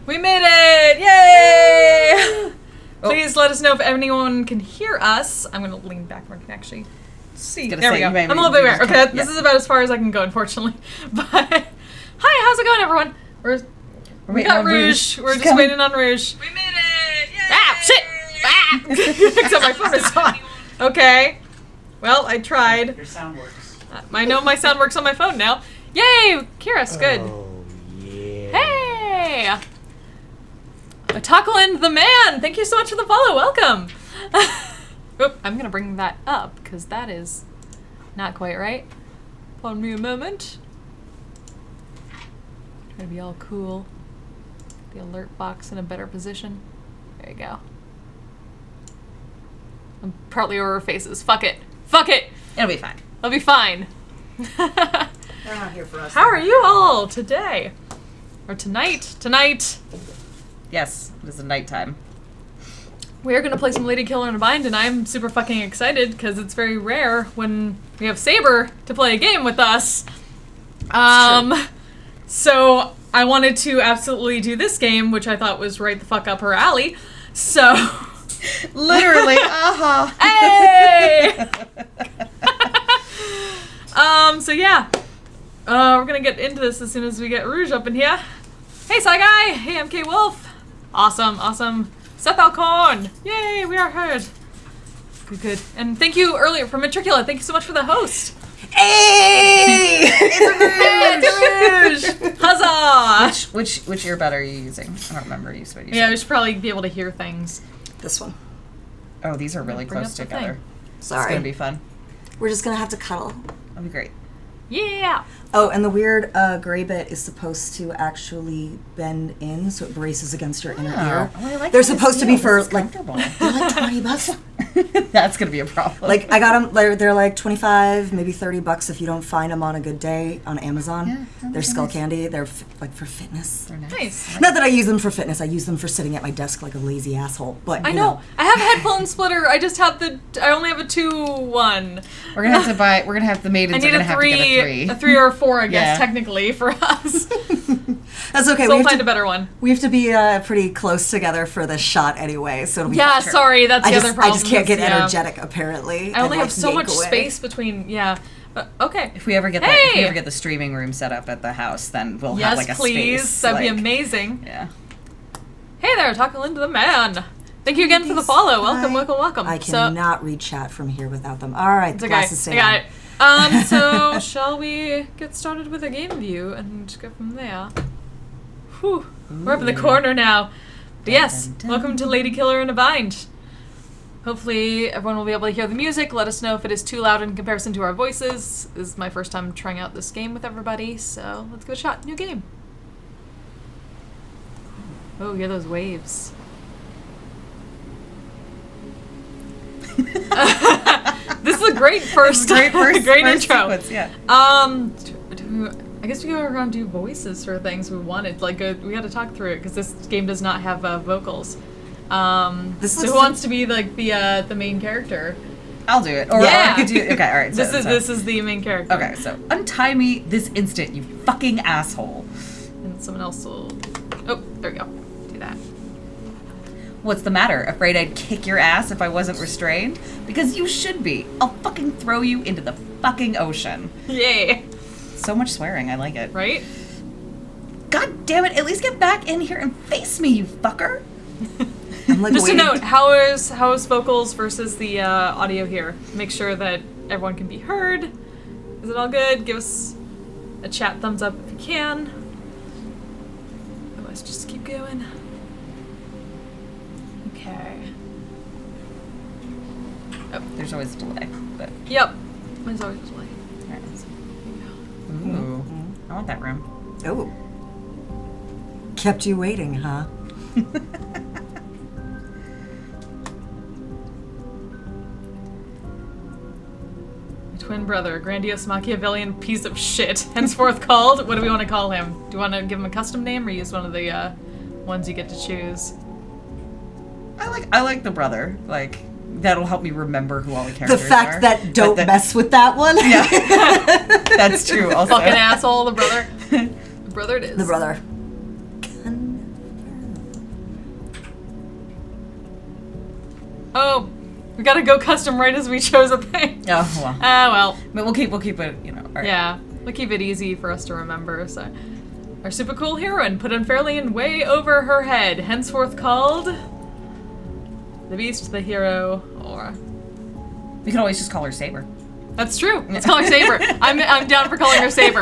We made it! Yay! Please let us know if anyone can hear us. I'm going to lean back where I can actually see. There we go. I'm a little bit aware. Okay, this is about as far as I can go, unfortunately. But, hi, how's it going, everyone? We got Rouge. We're just waiting on Rouge. We made it! Yay! Ah, shit! Ah! Except my phone is on. Okay. Well, I tried. Your sound works. I know my sound works on my phone now. Yay! Kira's good. Oh, yeah. Hey! Ladykiller the man! Thank you so much for the follow. Welcome! Oop, I'm gonna bring that up, because that is not quite right. Pardon me a moment. Try to be all cool. The alert box in a better position. There you go. I'm partly over her faces. Fuck it. Fuck it! It'll be fine. It'll be fine. They're not here for us. How are you all today? Or tonight? Tonight. Yes, it is a nighttime. We're gonna play some Ladykiller in a Bind, and I'm super fucking excited because it's very rare when we have Saber to play a game with us. So I wanted to absolutely do this game, which I thought was right the fuck up her alley. So literally, hey! So yeah. We're gonna get into this as soon as we get Rouge up in here. Hey, Sci Guy! Hey, I'm K Wolf! Awesome, awesome. Seth Alcorn! Yay, we are heard. Good, good. And thank you earlier for Matricula. Thank you so much for the host. Hey! It's Rouge! Huzzah! Which earbud are you using? I don't remember what you said. Yeah, we should probably be able to hear things. This one. Oh, these are really Bring close up the together. thing. Sorry. It's gonna be fun. We're just gonna have to cuddle. That'll be great. Yeah! Oh, and the weird gray bit is supposed to actually bend in, so it braces against your inner ear. Oh, I like They're how this supposed to be feels. for It's like comfortable. they're like $20. That's gonna be a problem. Like I got them. They're like $25, maybe $30 if you don't find them on a good day on Amazon. Yeah, they're they're skull nice. candy. They're like for fitness. They're Nice. Not that I use them for fitness. I use them for sitting at my desk like a lazy asshole. But I you know. I have a headphone splitter. I just have I only have a 2-1. We're gonna have to buy. We're gonna have the maidens. I need are gonna have to get a 3. 3 or 4, I guess, Yeah. technically, for us. That's okay. So we'll find a better one. We have to be pretty close together for this shot anyway, so it'll be Yeah, fun. sorry, that's the other I problem. just can't get yeah. energetic, apparently. I only and, have so yank much away. space between, yeah. Okay. If we ever get Hey! if we ever get the streaming room set up at the house, then we'll Yes, have like a please. space. That'd be like- amazing. Yeah. Hey there, talking into the man. Thank you again for the follow. Welcome, welcome, welcome. I cannot read chat from here without them. All right, It's the okay. glasses stay I got on. it. So, shall we get started with a game view and go from there? Whew. We're up in the corner now. But yes, Dun, dun, dun. welcome to Ladykiller in a Bind. Hopefully everyone will be able to hear the music. Let us know if it is too loud in comparison to our voices. This is my first time trying out this game with everybody, so let's give it a shot. New game. Oh, hear those waves. This is a great first, great first intro. sequence, yeah. I guess we go around and do voices for things we wanted. Like, we got to talk through it because this game does not have vocals. So who wants to be like the main character? I'll do it. Or Yeah. I could do. Okay, all right. So, This is the main character. Okay, so untie me this instant, you fucking asshole. And someone else will. Oh, there we go. Do that. What's the matter? Afraid I'd kick your ass if I wasn't restrained? Because you should be. I'll fucking throw you into the fucking ocean. Yay! So much swearing, I like it. Right? God damn it, at least get back in here and face me, you fucker. I'm like Just a waiting. note: how is vocals versus the audio here? Make sure that everyone can be heard. Is it all good? Give us a chat thumbs up if you can. Otherwise, just keep going. Okay. Oh, There's always a delay, but... yep. There's always a delay. All right, let's see. Ooh, I want that room. Oh. Kept you waiting, huh? Twin brother, a grandiose Machiavellian piece of shit, henceforth called. What do we want to call him? Do you want to give him a custom name or use one of the ones you get to choose? I like the brother. Like, that'll help me remember who all the characters The are. fact that don't But mess with that one. Yeah. That's true also. Fucking asshole, the brother. The brother it is. The brother. Oh, we gotta go custom right as we chose a thing. Oh, well. Well. But we'll keep it, all right. Yeah, we'll keep it easy for us to remember, so. Our super cool heroine put unfairly and way over her head, henceforth called the Beast, the Hero, or... We could always just call her Saber. That's true. Let's call her Saber. I'm down for calling her Saber.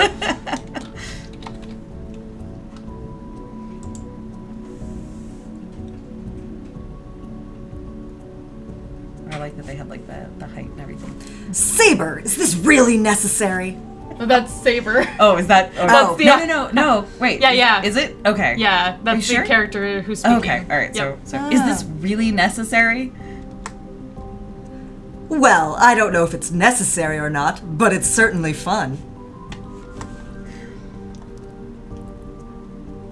I like that they had like the height and everything. Saber, is this really necessary? That's Saber. Oh, is that? Oh, That's the, no. Wait. Yeah. Is it? Okay. Yeah, that's the sure? character who's speaking. Okay. All right. Yep. So is this really necessary? Well, I don't know if it's necessary or not, but it's certainly fun.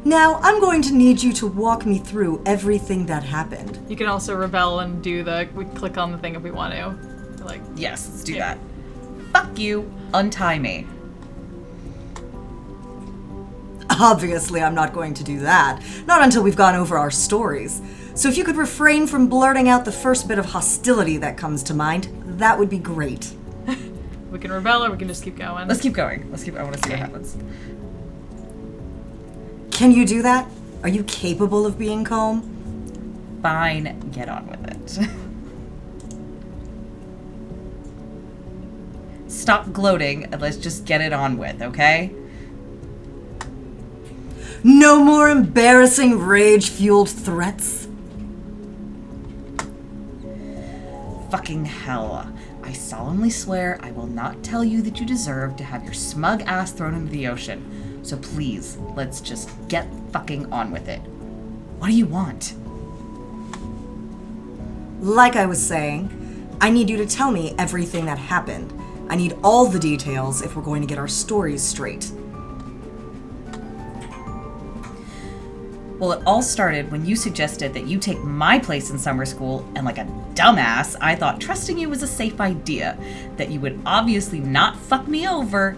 Now, I'm going to need you to walk me through everything that happened. You can also rebel and we click on the thing if we want to. Like, Yes, let's do that. Fuck you. Untie me. Obviously, I'm not going to do that. Not until we've gone over our stories. So if you could refrain from blurting out the first bit of hostility that comes to mind, that would be great. we can rebel or we can just keep going. Let's keep going. I want to see what happens. Can you do that? Are you capable of being calm? Fine. Get on with it. Stop gloating and let's just get it on with, okay? No more embarrassing rage-fueled threats. Fucking hell. I solemnly swear I will not tell you that you deserve to have your smug ass thrown into the ocean. So please, let's just get fucking on with it. What do you want? Like I was saying, I need you to tell me everything that happened. I need all the details if we're going to get our stories straight. Well, it all started when you suggested that you take my place in summer school, and like a dumbass, I thought trusting you was a safe idea, that you would obviously not fuck me over.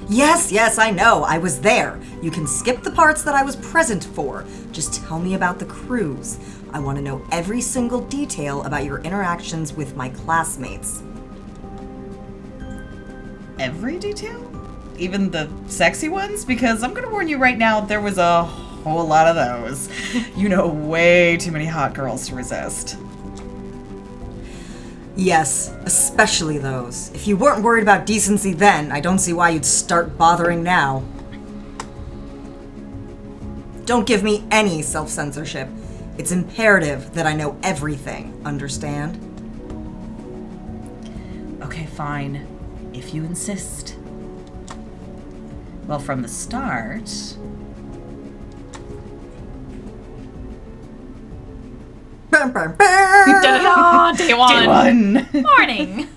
Yes, I know. I was there. You can skip the parts that I was present for. Just tell me about the cruise. I want to know every single detail about your interactions with my classmates. Every detail? Even the sexy ones? Because I'm gonna warn you right now, there was a whole lot of those. You know, way too many hot girls to resist. Yes, especially those. If you weren't worried about decency then, I don't see why you'd start bothering now. Don't give me any self-censorship. It's imperative that I know everything, understand? Okay, fine. If you insist. Well, from the start... Burn, burn, burn! Da-da-da, day one. Morning.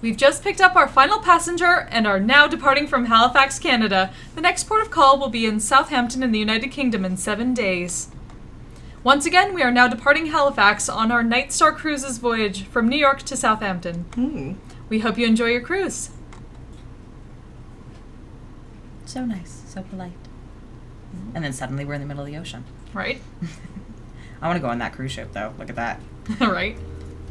We've just picked up our final passenger and are now departing from Halifax, Canada. The next port of call will be in Southampton in the United Kingdom in 7 days. Once again, we are now departing Halifax on our Night Star Cruises voyage from New York to Southampton. We hope you enjoy your cruise. So nice, so polite. And then suddenly we're in the middle of the ocean. Right? I want to go on that cruise ship, though. Look at that. Right?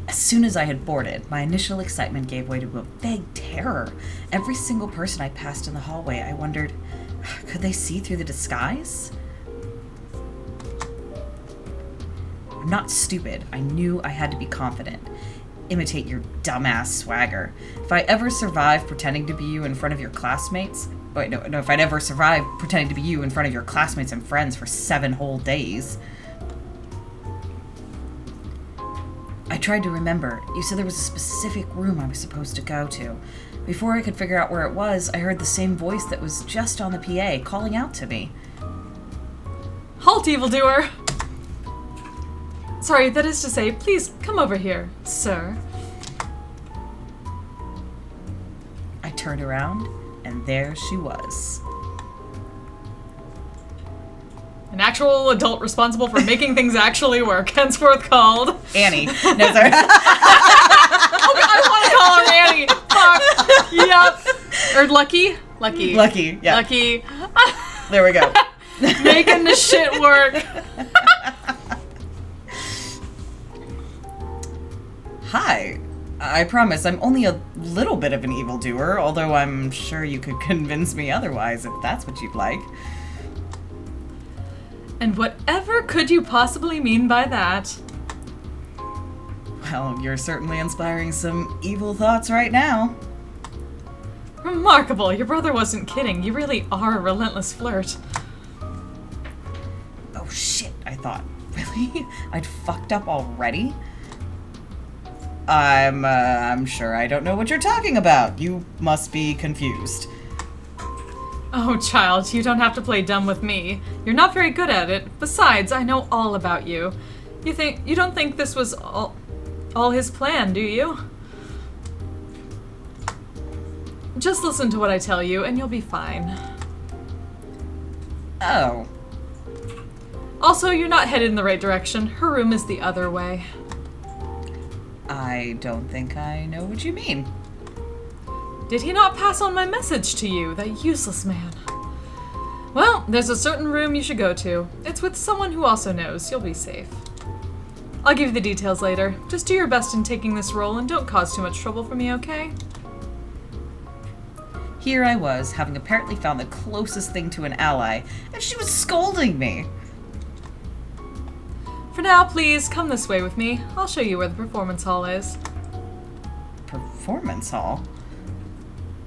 As soon as I had boarded, my initial excitement gave way to a vague terror. Every single person I passed in the hallway, I wondered, could they see through the disguise? I'm not stupid. I knew I had to be confident. Imitate your dumbass swagger. If I ever survive pretending to be you in front of your classmates... Wait, no, if I'd ever survive pretending to be you in front of your classmates and friends for 7 whole days... I tried to remember. You said there was a specific room I was supposed to go to. Before I could figure out where it was, I heard the same voice that was just on the PA, calling out to me. Halt, evildoer! Sorry, that is to say, please come over here, sir. I turned around, and there she was. An actual adult responsible for making things actually work, henceforth called... Annie. No, sorry. I want to call her Annie. Fuck. Yep. Or Lucky. Lucky, yeah. Lucky. There we go. Making the shit work. Hi. I promise I'm only a little bit of an evildoer, although I'm sure you could convince me otherwise if that's what you'd like. And whatever could you possibly mean by that? Well, you're certainly inspiring some evil thoughts right now. Remarkable. Your brother wasn't kidding. You really are a relentless flirt. Oh shit, I thought. Really? I'd fucked up already? I'm sure I don't know what you're talking about. You must be confused. Oh, child, you don't have to play dumb with me. You're not very good at it. Besides, I know all about you. You don't think this was all his plan, do you? Just listen to what I tell you, and you'll be fine. Oh. Also, you're not headed in the right direction. Her room is the other way. I don't think I know what you mean. Did he not pass on my message to you, that useless man? Well, there's a certain room you should go to. It's with someone who also knows. You'll be safe. I'll give you the details later. Just do your best in taking this role and don't cause too much trouble for me, okay? Here I was, having apparently found the closest thing to an ally, and she was scolding me. For now, please, come this way with me. I'll show you where the performance hall is. Performance hall?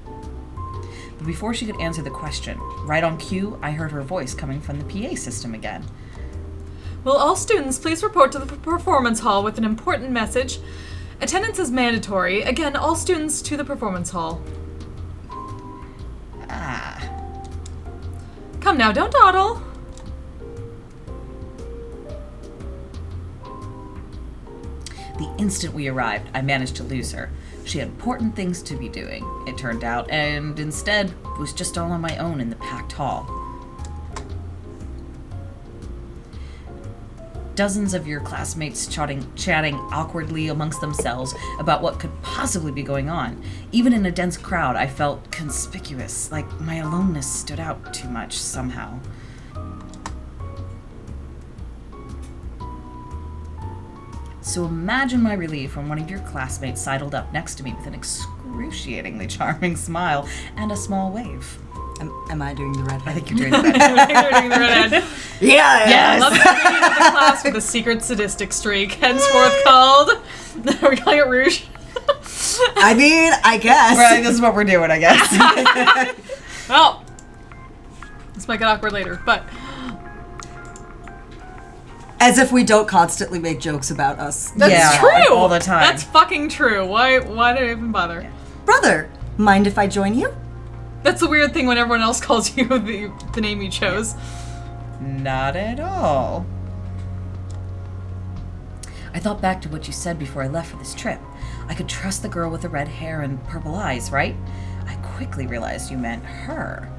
But before she could answer the question, right on cue, I heard her voice coming from the PA system again. Will all students please report to the performance hall with an important message? Attendance is mandatory. Again, all students to the performance hall. Ah. Come now, don't dawdle. The instant we arrived, I managed to lose her. She had important things to be doing, it turned out, and instead was just all on my own in the packed hall. Dozens of your classmates chatting awkwardly amongst themselves about what could possibly be going on. Even in a dense crowd, I felt conspicuous, like my aloneness stood out too much somehow. So imagine my relief when one of your classmates sidled up next to me with an excruciatingly charming smile and a small wave. Am I doing the redhead? I think you're doing the redhead. You're doing the redhead. Yeah. I love that we the class with a secret sadistic streak, henceforth called... Are we calling it Rouge? I mean, I guess. Right, this is what we're doing, I guess. Well, this might get awkward later, but... As if we don't constantly make jokes about us. That's true! All the time. That's fucking true. Why did I even bother? Yeah. Brother, mind if I join you? That's the weird thing when everyone else calls you the name you chose. Not at all. I thought back to what you said before I left for this trip. I could trust the girl with the red hair and purple eyes, right? I quickly realized you meant her.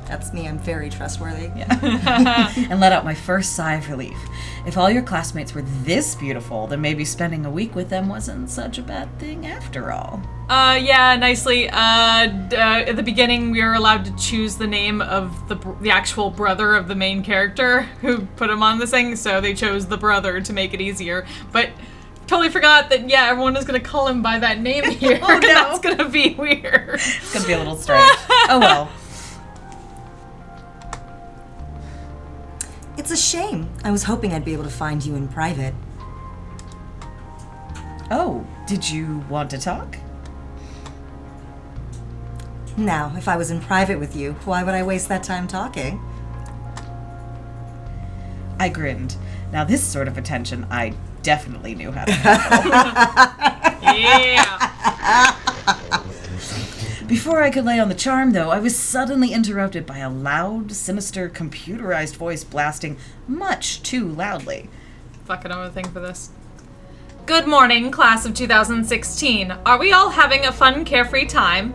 That's me, I'm very trustworthy. Yeah. And let out my first sigh of relief. If all your classmates were this beautiful, then maybe spending a week with them wasn't such a bad thing after all. Yeah, nicely. At the beginning, we were allowed to choose the name of the actual brother of the main character who put him on this thing, so they chose the brother to make it easier. But totally forgot that, yeah, everyone is going to call him by that name here. Oh, no. That's going to be weird. It's going to be a little strange. Oh, well. It's a shame. I was hoping I'd be able to find you in private. Oh, did you want to talk? Now, if I was in private with you, why would I waste that time talking? I grinned. Now this sort of attention I definitely knew how to handle. Yeah. Before I could lay on the charm, though, I was suddenly interrupted by a loud, sinister, computerized voice blasting much too loudly. Fuck it, I'm gonna think for this. Good morning, class of 2016. Are we all having a fun, carefree time?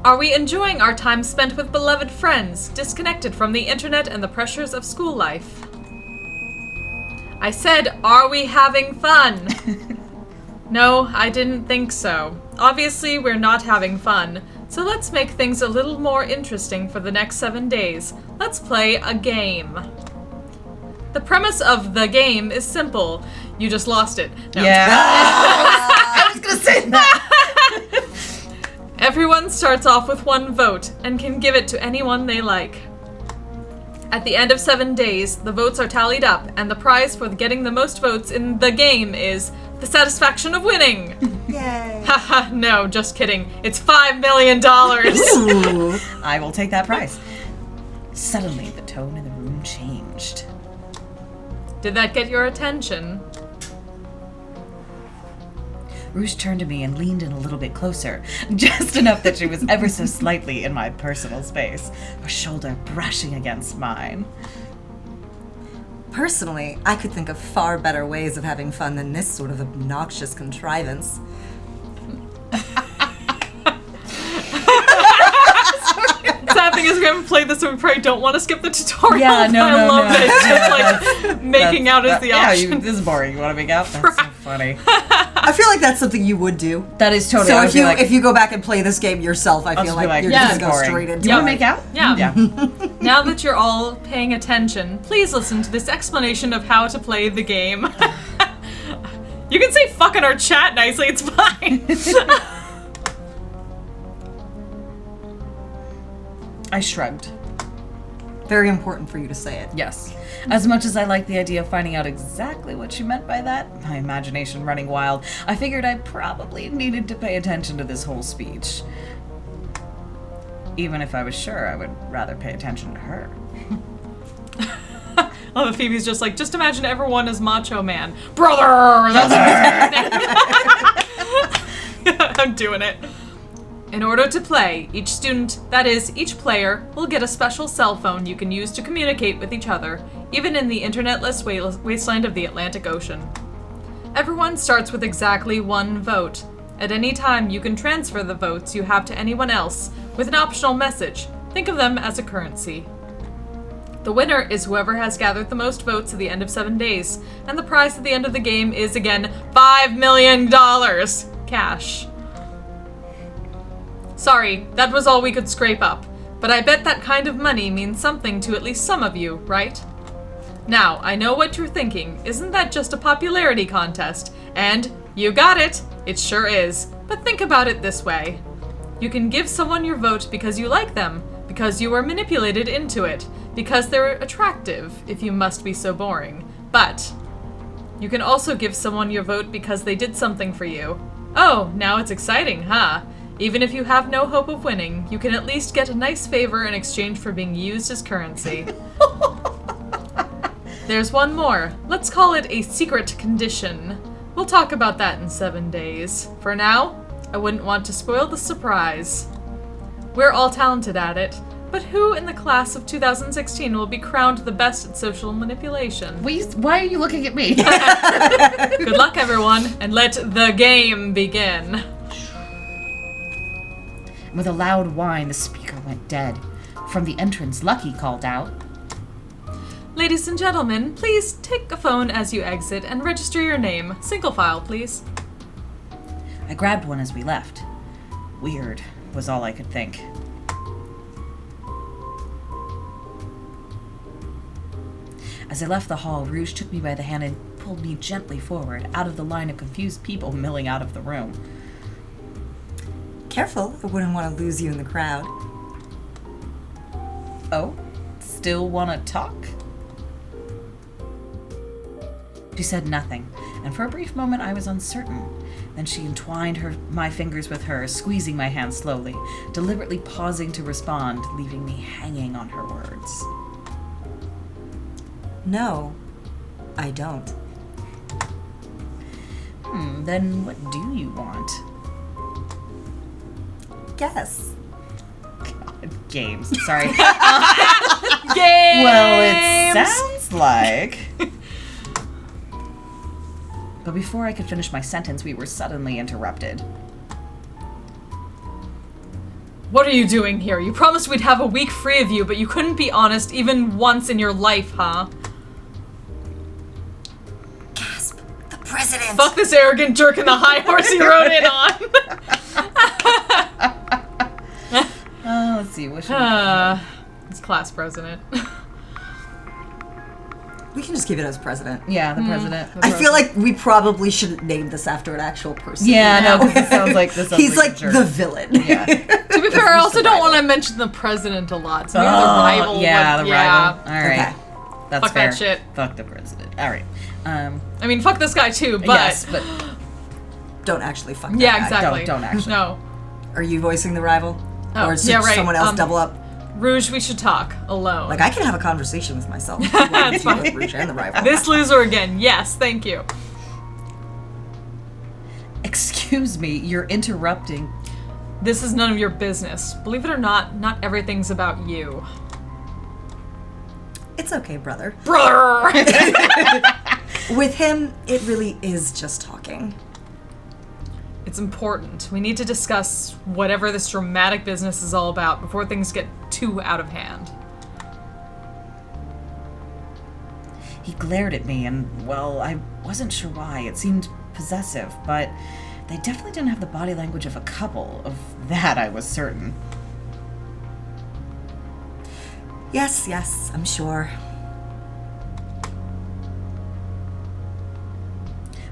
Are we enjoying our time spent with beloved friends, disconnected from the internet and the pressures of school life? I said, are we having fun? No, I didn't think so. Obviously, we're not having fun. So let's make things a little more interesting for the next 7 days. Let's play a game. The premise of the game is simple. You just lost it. No. Yeah. Everyone starts off with 1 vote and can give it to anyone they like. At the end of 7 days, the votes are tallied up, and the prize for getting the most votes in the game is the satisfaction of winning. Yay. Haha, no, just kidding. It's $5 million. Ooh. I will take that prize. Suddenly, the tone in the room changed. Did that get your attention? Rouge turned to me and leaned in a little bit closer, just enough that she was ever so slightly in my personal space, her shoulder brushing against mine. Personally, I could think of far better ways of having fun than this sort of obnoxious contrivance. Sad thing is, we haven't played this, so we probably don't want to skip the tutorial. Yeah, no, I no, love no. that it's just like making out as the option. Yeah, this is boring. You want to make out? That's so funny. I feel like that's something you would do. That is totally. So I would if be you like, if you go back and play this game yourself, I I'll feel just be like you're yeah, just gonna go straight into do you want it. to make out? Yeah. Yeah. Now that you're all paying attention, please listen to this explanation of how to play the game. You can say fuck in our chat nicely, it's fine. I shrugged. Very important for you to say it. Yes. As much as I like the idea of finding out exactly what she meant by that, my imagination running wild, I figured I probably needed to pay attention to this whole speech. Even if I was sure I would rather pay attention to her. Oh, the Phoebe's just like, just imagine everyone as Macho Man. Brother! That's I'm doing it. In order to play, each student, that is, each player, will get a special cell phone you can use to communicate with each other, even in the internetless wasteland of the Atlantic Ocean. Everyone starts with exactly 1 vote. At any time, you can transfer the votes you have to anyone else, with an optional message. Think of them as a currency. The winner is whoever has gathered the most votes at the end of 7 days, and the prize at the end of the game is, again, $5 million. Cash. Sorry, that was all we could scrape up, but I bet that kind of money means something to at least some of you, right? Now, I know what you're thinking. Isn't that just a popularity contest? And you got it! It sure is. But think about it this way. You can give someone your vote because you like them, because you were manipulated into it, because they're attractive, if you must be so boring. But you can also give someone your vote because they did something for you. Oh, now it's exciting, huh? Even if you have no hope of winning, you can at least get a nice favor in exchange for being used as currency. There's one more. Let's call it a secret condition. We'll talk about that in 7 days. For now, I wouldn't want to spoil the surprise. We're all talented at it, but who in the class of 2016 will be crowned the best at social manipulation? Why are you looking at me? Good luck, everyone, and let the game begin. With a loud whine, the speaker went dead. From the entrance, Lucky called out, Ladies and gentlemen, please take a phone as you exit and register your name. Single file, please. I grabbed one as we left. Weird, was all I could think. As I left the hall, Rouge took me by the hand and pulled me gently forward, out of the line of confused people milling out of the room. Careful, I wouldn't want to lose you in the crowd. Oh? Still want to talk? She said nothing, and for a brief moment I was uncertain. Then she entwined my fingers with hers, squeezing my hand slowly, deliberately pausing to respond, leaving me hanging on her words. No, I don't. Then what do you want? Guess. God, games. Sorry. Games! Well, it sounds like... But before I could finish my sentence, we were suddenly interrupted. What are you doing here? You promised we'd have a week free of you, but you couldn't be honest even once in your life, huh? Gasp! The president! Fuck this arrogant jerk in the high horse he rode in on! Let's see, what should we... It's class president. We can just keep it as president. Yeah, the president. I feel like we probably shouldn't name this after an actual person. Yeah, no, because it sounds like this. He's like the villain. Yeah. To be fair, I also don't want to mention the president a lot. So maybe the rival. Yeah, the rival. All right. Okay. That's Fuck fair. that shit. Fuck the president. All right. I mean, fuck this guy too, but... Yes, but... Don't actually fuck that Yeah, guy. exactly. Don't actually. No. Are you voicing the rival? Oh, or is yeah, right. someone else double up? Rouge, we should talk alone. Like, I can have a conversation with myself. That's fine. With Rouge and the rival. This loser again. Yes, thank you. Excuse me, you're interrupting. This is none of your business. Believe it or not everything's about you. It's okay, brother. Brother! With him, it really is just talking. It's important. We need to discuss whatever this dramatic business is all about before things get too out of hand. He glared at me and, well, I wasn't sure why. It seemed possessive, but they definitely didn't have the body language of a couple. Of that, I was certain. Yes, I'm sure.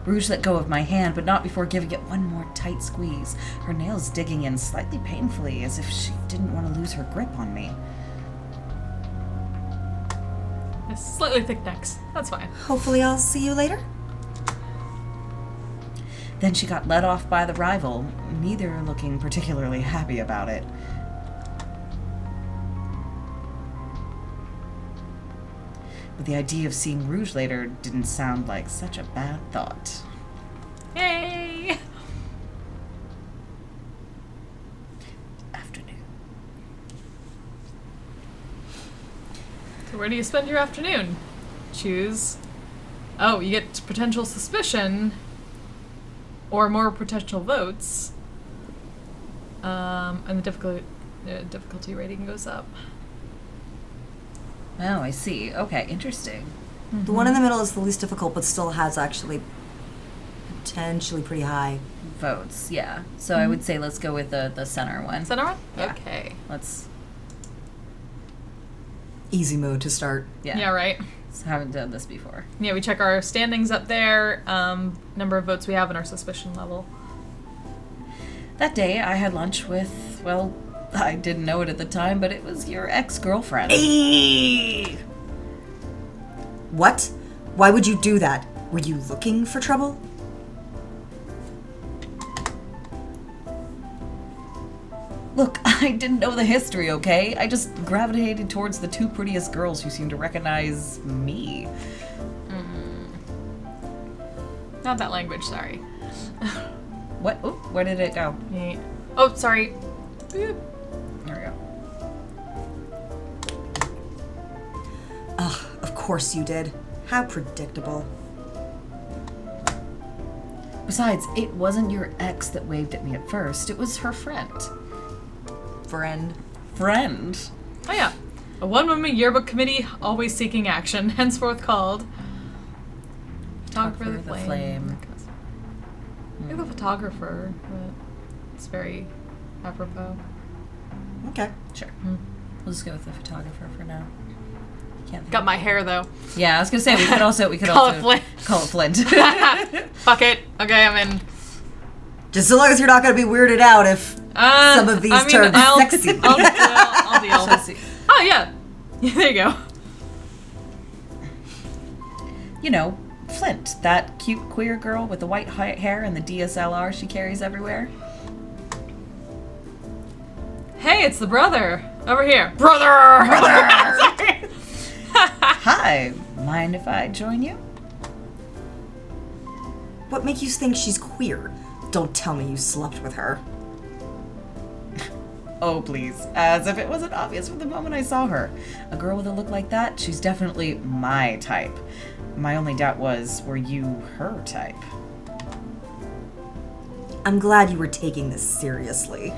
Rouge let go of my hand, but not before giving it one more tight squeeze, her nails digging in slightly painfully, as if she didn't want to lose her grip on me. Slightly thick necks. That's fine. Hopefully I'll see you later. Then she got led off by the rival, neither looking particularly happy about it. But the idea of seeing Rouge later didn't sound like such a bad thought. Yay! Afternoon. So where do you spend your afternoon? Choose. Oh, you get potential suspicion or more potential votes. And the difficulty rating goes up. Oh, I see. Okay, interesting. The one in the middle is the least difficult, but still has actually potentially pretty high. Votes, yeah. So I would say let's go with the center one. Center one? Yeah. Okay. Let's... Easy mode to start. Yeah, right. So haven't done this before. Yeah, we check our standings up there, number of votes we have, and our suspicion level. That day, I had lunch with, well, I didn't know it at the time, but it was your ex-girlfriend. Hey! What? Why would you do that? Were you looking for trouble? Look, I didn't know the history, okay? I just gravitated towards the two prettiest girls who seemed to recognize me. Not that language, sorry. What? Oop, where did it go? Yeah. Oh, sorry. Boop. There we go. Ugh, of course you did. How predictable. Besides, it wasn't your ex that waved at me at first. It was her friend. Friend. Friend? Oh, yeah. A one-woman yearbook committee, always seeking action, henceforth called Photographer the Flame. You're the photographer, but it's very apropos. Okay. Sure. We'll just go with the photographer for now. Can't think Got my hair, though. Yeah, I was gonna say we could also Call it Flint. call it Flint. Fuck it. Okay, I'm in. Just so long as you're not going to be weirded out if some of these terms sexy. I'll deal. Let's see. Oh, yeah. There you go. You know, Flint, that cute queer girl with the white hair and the DSLR she carries everywhere. Hey, it's the brother. Over here. Brother! Hi, mind if I join you? What makes you think she's queer? Don't tell me you slept with her. Oh, please. As if it wasn't obvious from the moment I saw her. A girl with a look like that, she's definitely my type. My only doubt was, were you her type? I'm glad you were taking this seriously.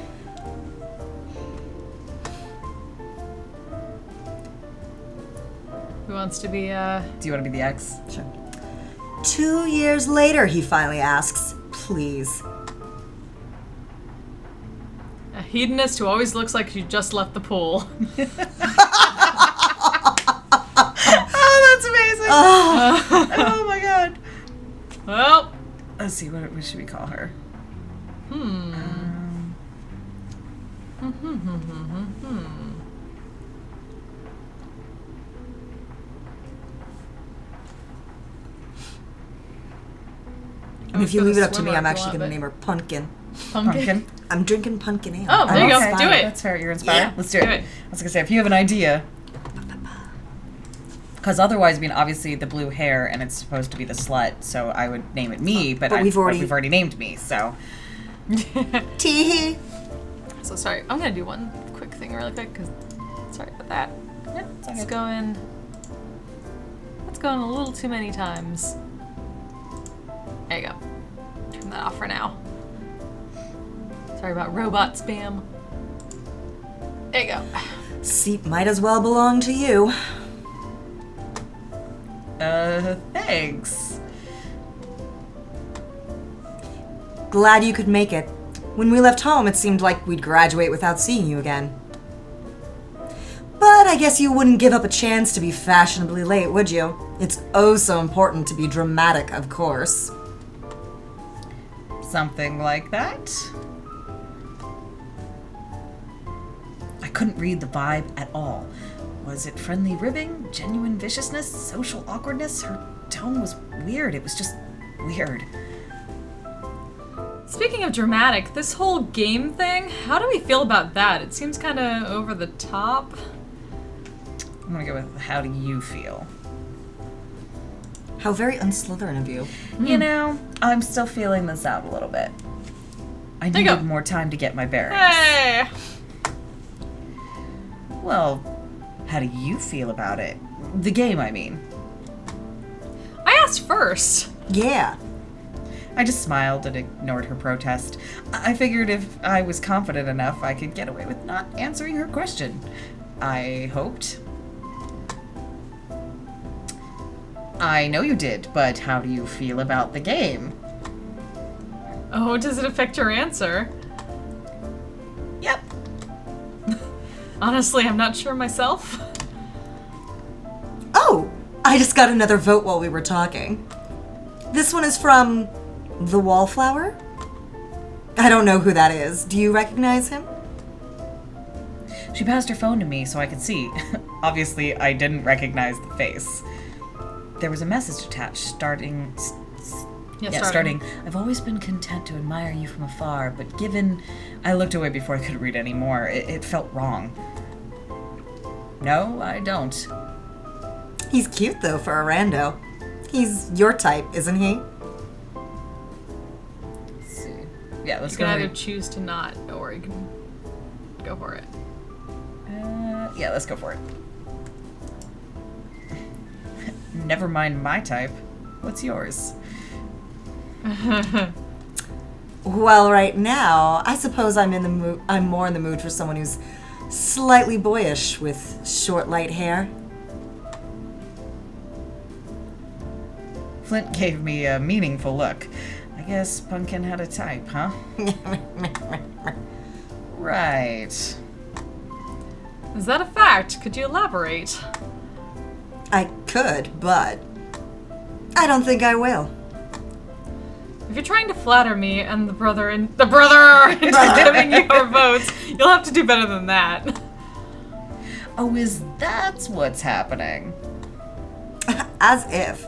Who wants to be, Do you want to be the ex? Sure. 2 years later, he finally asks, please. a hedonist who always looks like she just left the pool? Oh, that's amazing. Well. Let's see, what should we call her? And if you leave it up to me, I'm actually going to name her Pumpkin. Pumpkin? I'm drinking pumpkin ale. Oh, there you go. Do it. That's fair. You're inspired. Yeah. Let's do it. I was going to say, if you have an idea. Because otherwise, I mean, obviously the blue hair, and it's supposed to be the slut, so I would name it me, but we've already named me, so. Tee-hee. So sorry, I'm going to do one quick thing really quick, because sorry about that. Yeah, It's going a little too many times. There you go. Turn that off for now. Sorry about robot spam. There you go. Seat might as well belong to you. Thanks. Glad you could make it. When we left home, it seemed like we'd graduate without seeing you again. But I guess you wouldn't give up a chance to be fashionably late, would you? It's oh so important to be dramatic, of course. Something like that. I couldn't read the vibe at all. Was it friendly ribbing, genuine viciousness, social awkwardness? Her tone was weird. It was just weird. Speaking of dramatic, this whole game thing, how do we feel about that? It seems kind of over the top. I'm gonna go with how do you feel? How very unslytherin of you. You know, I'm still feeling this out a little bit. I needed more time to get my bearings. Hey! Well, how do you feel about it? The game, I mean. I asked first. Yeah. I just smiled and ignored her protest. I figured if I was confident enough, I could get away with not answering her question. I hoped. I know you did, but how do you feel about the game? Oh, does it affect your answer? Yep. Honestly, I'm not sure myself. Oh, I just got another vote while we were talking. This one is from The Wallflower? I don't know who that is. Do you recognize him? She passed her phone to me so I could see. Obviously, I didn't recognize the face. There was a message attached starting. I've always been content to admire you from afar, but given I looked away before I could read any more, it felt wrong. No, I don't. He's cute, though, for a rando. He's your type, isn't he? Let's see. Yeah, let's You go. can either choose to not, or you can go for it. Yeah, let's go for it. Never mind my type. What's yours? Well, right now, I suppose I'm more in the mood for someone who's slightly boyish with short, light hair. Flint gave me a meaningful look. I guess Pumpkin had a type, huh? Right. Is that a fact? Could you elaborate? I could, but I don't think I will. If you're trying to flatter me and the brother into giving you your votes, you'll have to do better than that. Oh, is that what's happening? As if.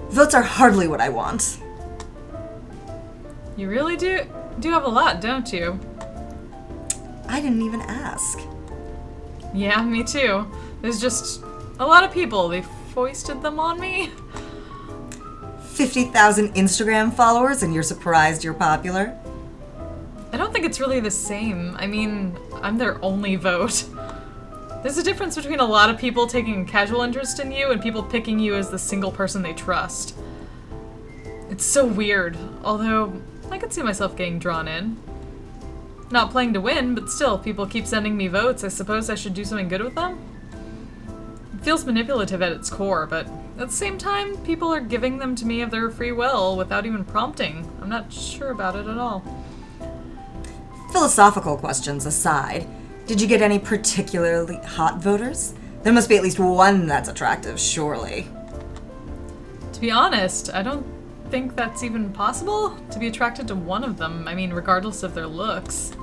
Votes are hardly what I want. You really do have a lot, don't you? I didn't even ask. Yeah, me too. There's just a lot of people. They foisted them on me. 50,000 Instagram followers and you're surprised you're popular? I don't think it's really the same. I mean, I'm their only vote. There's a difference between a lot of people taking a casual interest in you and people picking you as the single person they trust. It's so weird, although I could see myself getting drawn in. Not playing to win, but still, people keep sending me votes. I suppose I should do something good with them? It feels manipulative at its core, but at the same time, people are giving them to me of their free will without even prompting. I'm not sure about it at all. Philosophical questions aside, did you get any particularly hot voters? There must be at least one that's attractive, surely. To be honest, I don't think that's even possible, to be attracted to one of them. I mean, regardless of their looks.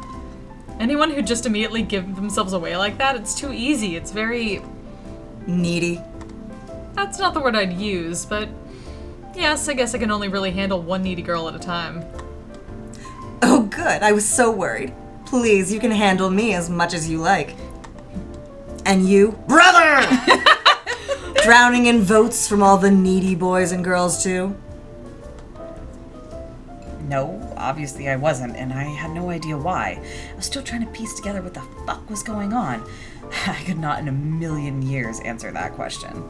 Anyone who just immediately give themselves away like that, it's too easy. It's very... needy. That's not the word I'd use, but yes, I guess I can only really handle one needy girl at a time. Oh, good. I was so worried. Please, you can handle me as much as you like. And you, brother! Drowning in votes from all the needy boys and girls, too? No, obviously I wasn't, and I had no idea why. I was still trying to piece together what the fuck was going on. I could not in a million years answer that question.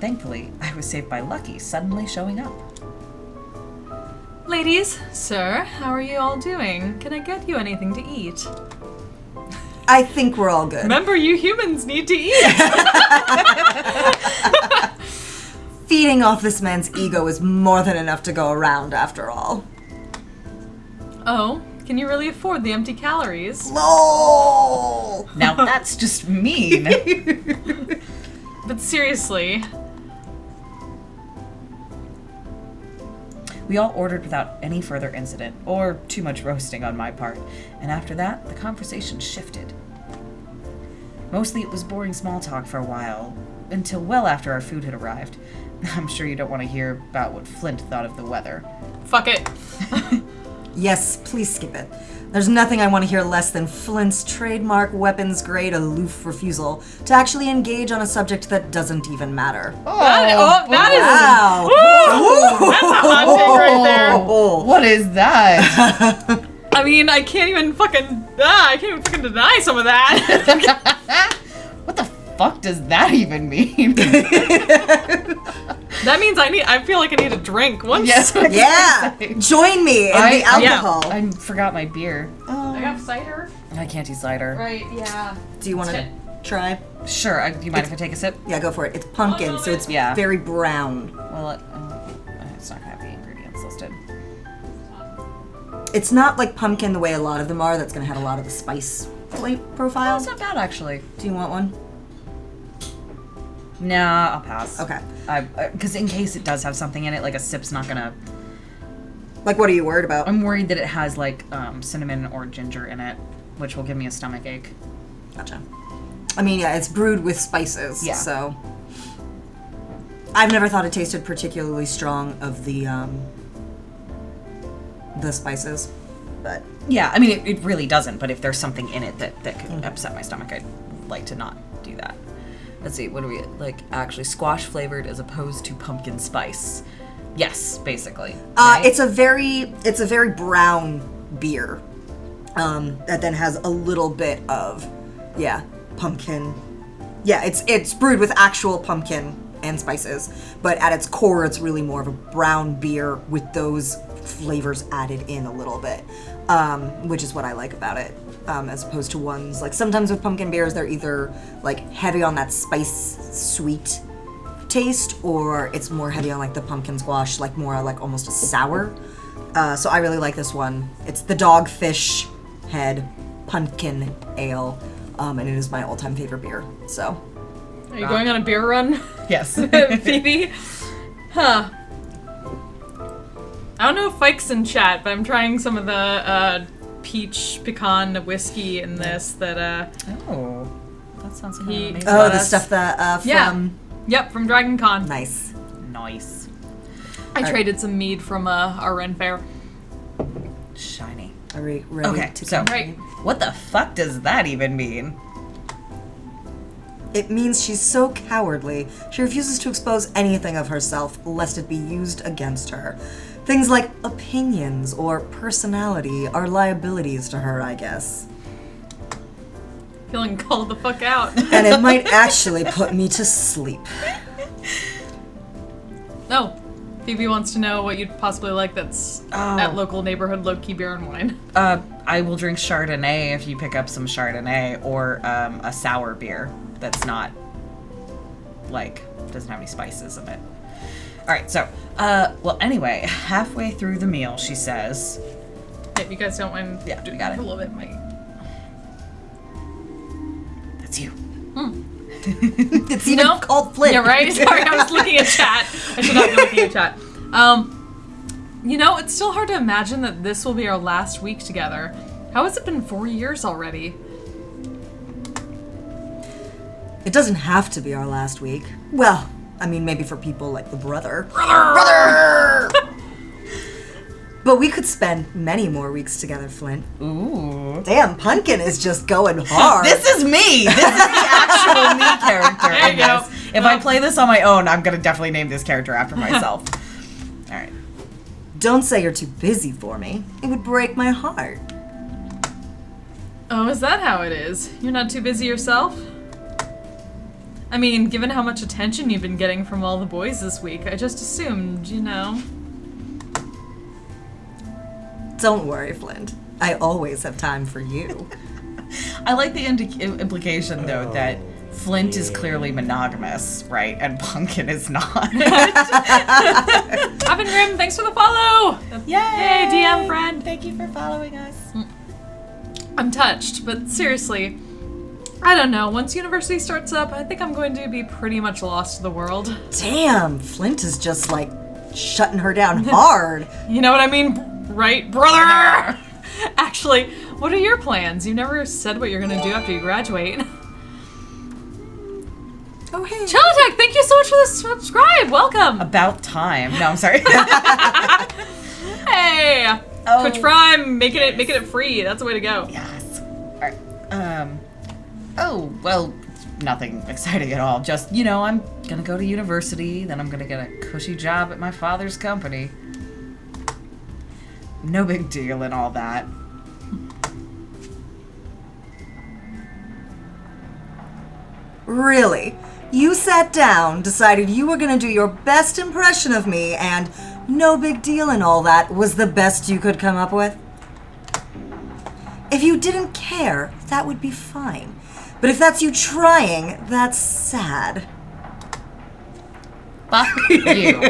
Thankfully, I was saved by Lucky suddenly showing up. Ladies, sir, how are you all doing? Can I get you anything to eat? I think we're all good. Remember, you humans need to eat! Feeding off this man's ego is more than enough to go around, after all. Oh, can you really afford the empty calories? LOL! Now that's just mean. But seriously... We all ordered without any further incident, or too much roasting on my part, and after that, the conversation shifted. Mostly it was boring small talk for a while, until well after our food had arrived. I'm sure you don't want to hear about what Flint thought of the weather. Fuck it. Yes, please skip it. There's nothing I want to hear less than Flint's trademark weapons-grade aloof refusal to actually engage on a subject that doesn't even matter. That is... Wow! Woo! That's a hot take right there. What is that? I mean, I can't even fucking deny some of that. What the fuck does that even mean? That means I feel like I need a drink. Yes. Yeah! Join me in the alcohol. I forgot my beer. I got cider. I can't do cider. Right, yeah. Do you want to try? Sure, do you mind if I take a sip? Yeah, go for it. It's pumpkin, so it's Yeah. very brown. Well, it's not gonna have the ingredients listed. It's not like pumpkin the way a lot of them are. That's going to have a lot of the spice profile. Oh, it's not bad, actually. Do you want one? Nah, I'll pass. Okay. Because in case it does have something in it, like a sip's not gonna... Like, what are you worried about? I'm worried that it has, like, cinnamon or ginger in it, which will give me a stomach ache. Gotcha. I mean, yeah, it's brewed with spices, Yeah. so... I've never thought it tasted particularly strong of the spices, but... Yeah, I mean, it really doesn't, but if there's something in it that could upset my stomach, I'd like to not do that. Let's see, what do we, like, actually squash flavored as opposed to pumpkin spice? Yes, basically. Right? It's a very brown beer, that then has a little bit of, pumpkin. Yeah, it's brewed with actual pumpkin and spices, but at its core, it's really more of a brown beer with those flavors added in a little bit, which is what I like about it. As opposed to ones, like sometimes with pumpkin beers, they're either like heavy on that spice sweet taste, or it's more heavy on like the pumpkin squash, like more like almost a sour. So I really like this one. It's the Dogfish Head Pumpkin Ale, and it is my all-time favorite beer, so. Are you going on a beer run? Yes. Phoebe? Huh. I don't know if Fike's in chat, but I'm trying some of the, peach pecan whiskey in this that Oh, that sounds amazing. Oh, the stuff that from Yep, from Dragon Con. Nice. I traded some mead from our Ren Fair. Shiny. Are we ready Okay, to so Right. what the fuck does that even mean? It means she's so cowardly, she refuses to expose anything of herself lest it be used against her. Things like opinions or personality are liabilities to her, I guess. Feeling called the fuck out. And it might actually put me to sleep. Oh, Phoebe wants to know what you'd possibly like that's at local neighborhood low-key beer and wine. I will drink Chardonnay if you pick up some Chardonnay, or a sour beer that's not, like, doesn't have any spices in it. Alright, so, well, anyway, halfway through the meal, she says... If you guys don't mind Yeah, we doing got it. a little bit, Mike. That's you. It's even called Flint. Yeah, right? Sorry, I was looking at chat. I should not be looking at chat. It's still hard to imagine that this will be our last week together. How has it been 4 years already? It doesn't have to be our last week. Well, I mean, maybe for people like the brother. Brother! But we could spend many more weeks together, Flint. Ooh. Damn, Pumpkin is just going hard. This is me! This is the actual me character There in you go. this. If I play this on my own, I'm gonna definitely name this character after myself. Alright. Don't say you're too busy for me. It would break my heart. Oh, is that how it is? You're not too busy yourself? I mean, given how much attention you've been getting from all the boys this week, I just assumed, Don't worry, Flint. I always have time for you. I like the implication, though, that Flint is clearly monogamous, right? And Pumpkin is not. Evan Grimm, thanks for the follow! Yay! DM friend! Thank you for following us. I'm touched, but seriously, I don't know. Once university starts up, I think I'm going to be pretty much lost to the world. Damn, Flint is just like shutting her down hard. You know what I mean? Right, brother? Actually, what are your plans? You never said what you're going to do after you graduate. Oh, hey. Chillatech, thank you so much for the subscribe. Welcome. About time. No, I'm sorry. Hey. Oh. Twitch Prime, making it free. That's the way to go. Yes. Alright. Oh, well, nothing exciting at all. Just, I'm gonna go to university, then I'm gonna get a cushy job at my father's company. No big deal and all that. Really? You sat down, decided you were gonna do your best impression of me, and no big deal and all that was the best you could come up with? If you didn't care, that would be fine. But if that's you trying, that's sad. Fuck you.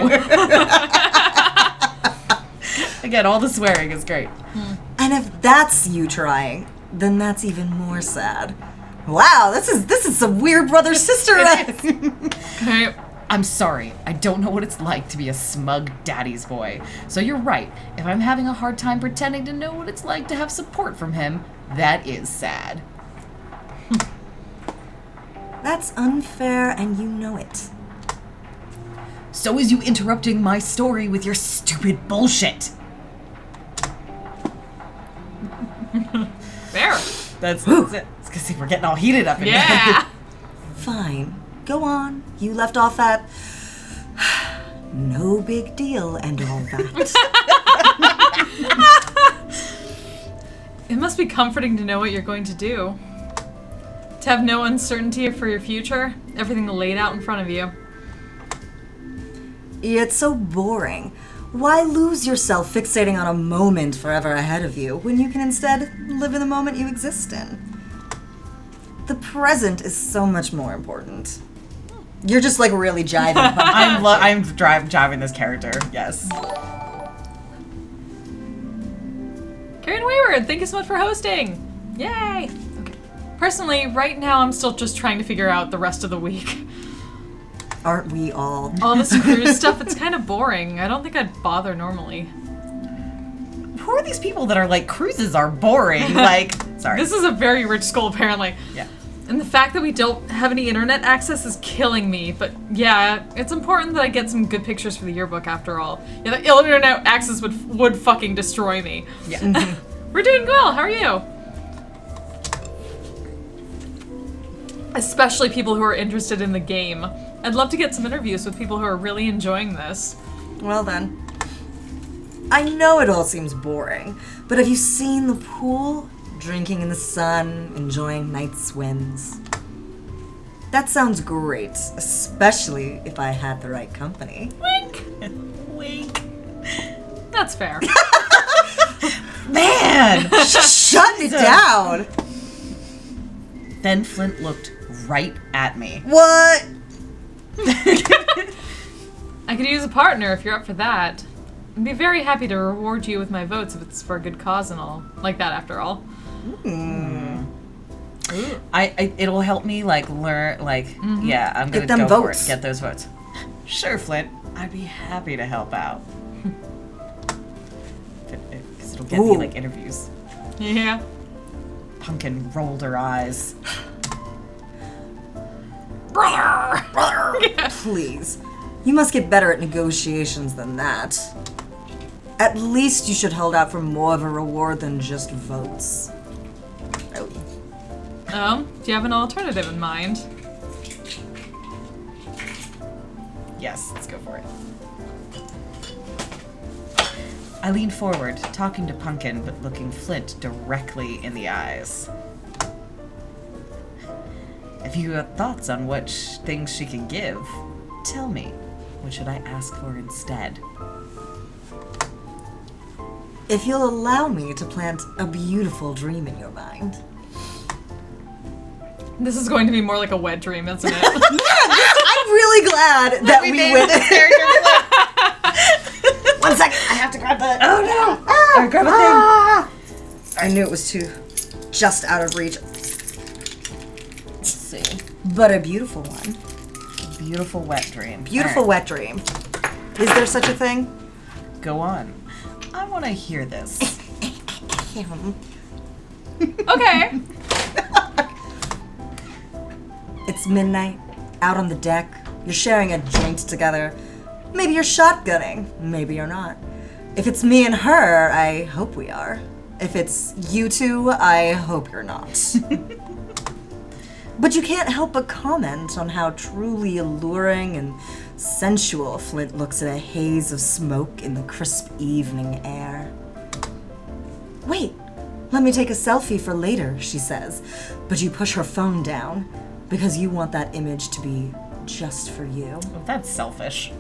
Again, all the swearing is great. And if that's you trying, then that's even more sad. Wow, this is some weird brother-sister. Okay. I'm sorry, I don't know what it's like to be a smug daddy's boy. So you're right, if I'm having a hard time pretending to know what it's like to have support from him, that is sad. That's unfair, and you know it. So is you interrupting my story with your stupid bullshit. Fair. That's it. It's because we're getting all heated up in here. Yeah. Fine. Go on. You left off at no big deal and all that. It must be comforting to know what you're going to do. To have no uncertainty for your future, everything laid out in front of you. It's so boring. Why lose yourself fixating on a moment forever ahead of you when you can instead live in the moment you exist in? The present is so much more important. You're just like really jiving. I'm driving this character. Yes. Karen Wayward, thank you so much for hosting. Yay. Okay. Personally, right now I'm still just trying to figure out the rest of the week. Aren't we all? All this cruise stuff, it's kind of boring. I don't think I'd bother normally. Who are these people that are like, cruises are boring? Like, sorry. This is a very rich school, apparently. Yeah. And the fact that we don't have any internet access is killing me. But yeah, it's important that I get some good pictures for the yearbook after all. Yeah, the internet access would fucking destroy me. Yeah. We're doing well. How are you? Especially people who are interested in the game. I'd love to get some interviews with people who are really enjoying this. Well then. I know it all seems boring, but have you seen the pool? Drinking in the sun, enjoying night swims. That sounds great, especially if I had the right company. Wink! Wink. That's fair. Man! Shut it down! Then Flint looked right at me. What? I could use a partner if you're up for that. I'd be very happy to reward you with my votes if it's for a good cause and all. Like that, after all. It'll help me, like, learn, like, yeah, I'm gonna Get them go votes. for it. Get those votes. Sure, Flint. I'd be happy to help out. Because it'll get me, like, interviews. Yeah. Pumpkin rolled her eyes. Brother! Please. You must get better at negotiations than that. At least you should hold out for more of a reward than just votes. Do you have an alternative in mind? Yes, let's go for it. I leaned forward, talking to Pumpkin, but looking Flint directly in the eyes. If you have thoughts on which things she can give, tell me. What should I ask for instead? If you'll allow me to plant a beautiful dream in your mind. This is going to be more like a wet dream, isn't it? I'm really glad that we went. 1 second, I have to grab the. Oh no! I grab a thing. I knew it was just out of reach. Let's see. But a beautiful one. Beautiful wet dream. Beautiful All right. wet dream. Is there such a thing? Go on. I want to hear this. Okay. It's midnight, out on the deck. You're sharing a joint together. Maybe you're shotgunning. Maybe you're not. If it's me and her, I hope we are. If it's you two, I hope you're not. But you can't help but comment on how truly alluring and sensual Flint looks in a haze of smoke in the crisp evening air. Wait, let me take a selfie for later, she says. But you push her phone down because you want that image to be just for you. Well, that's selfish.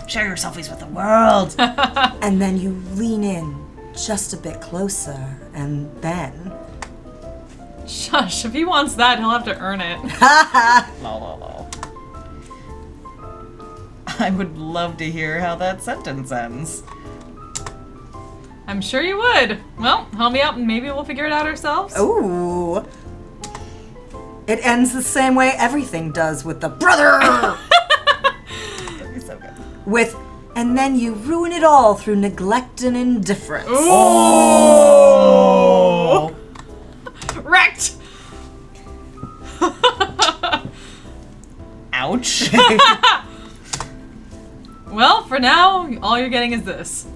Share your selfies with the world. And then you lean in just a bit closer, and then... Shush, if he wants that, he'll have to earn it. Lol. I would love to hear how that sentence ends. I'm sure you would. Well, help me out and maybe we'll figure it out ourselves. Ooh. It ends the same way everything does with the brother! That'd be so good. With, and then you ruin it all through neglect and indifference. Oh! Wrecked! Ouch. Well, for now, all you're getting is this.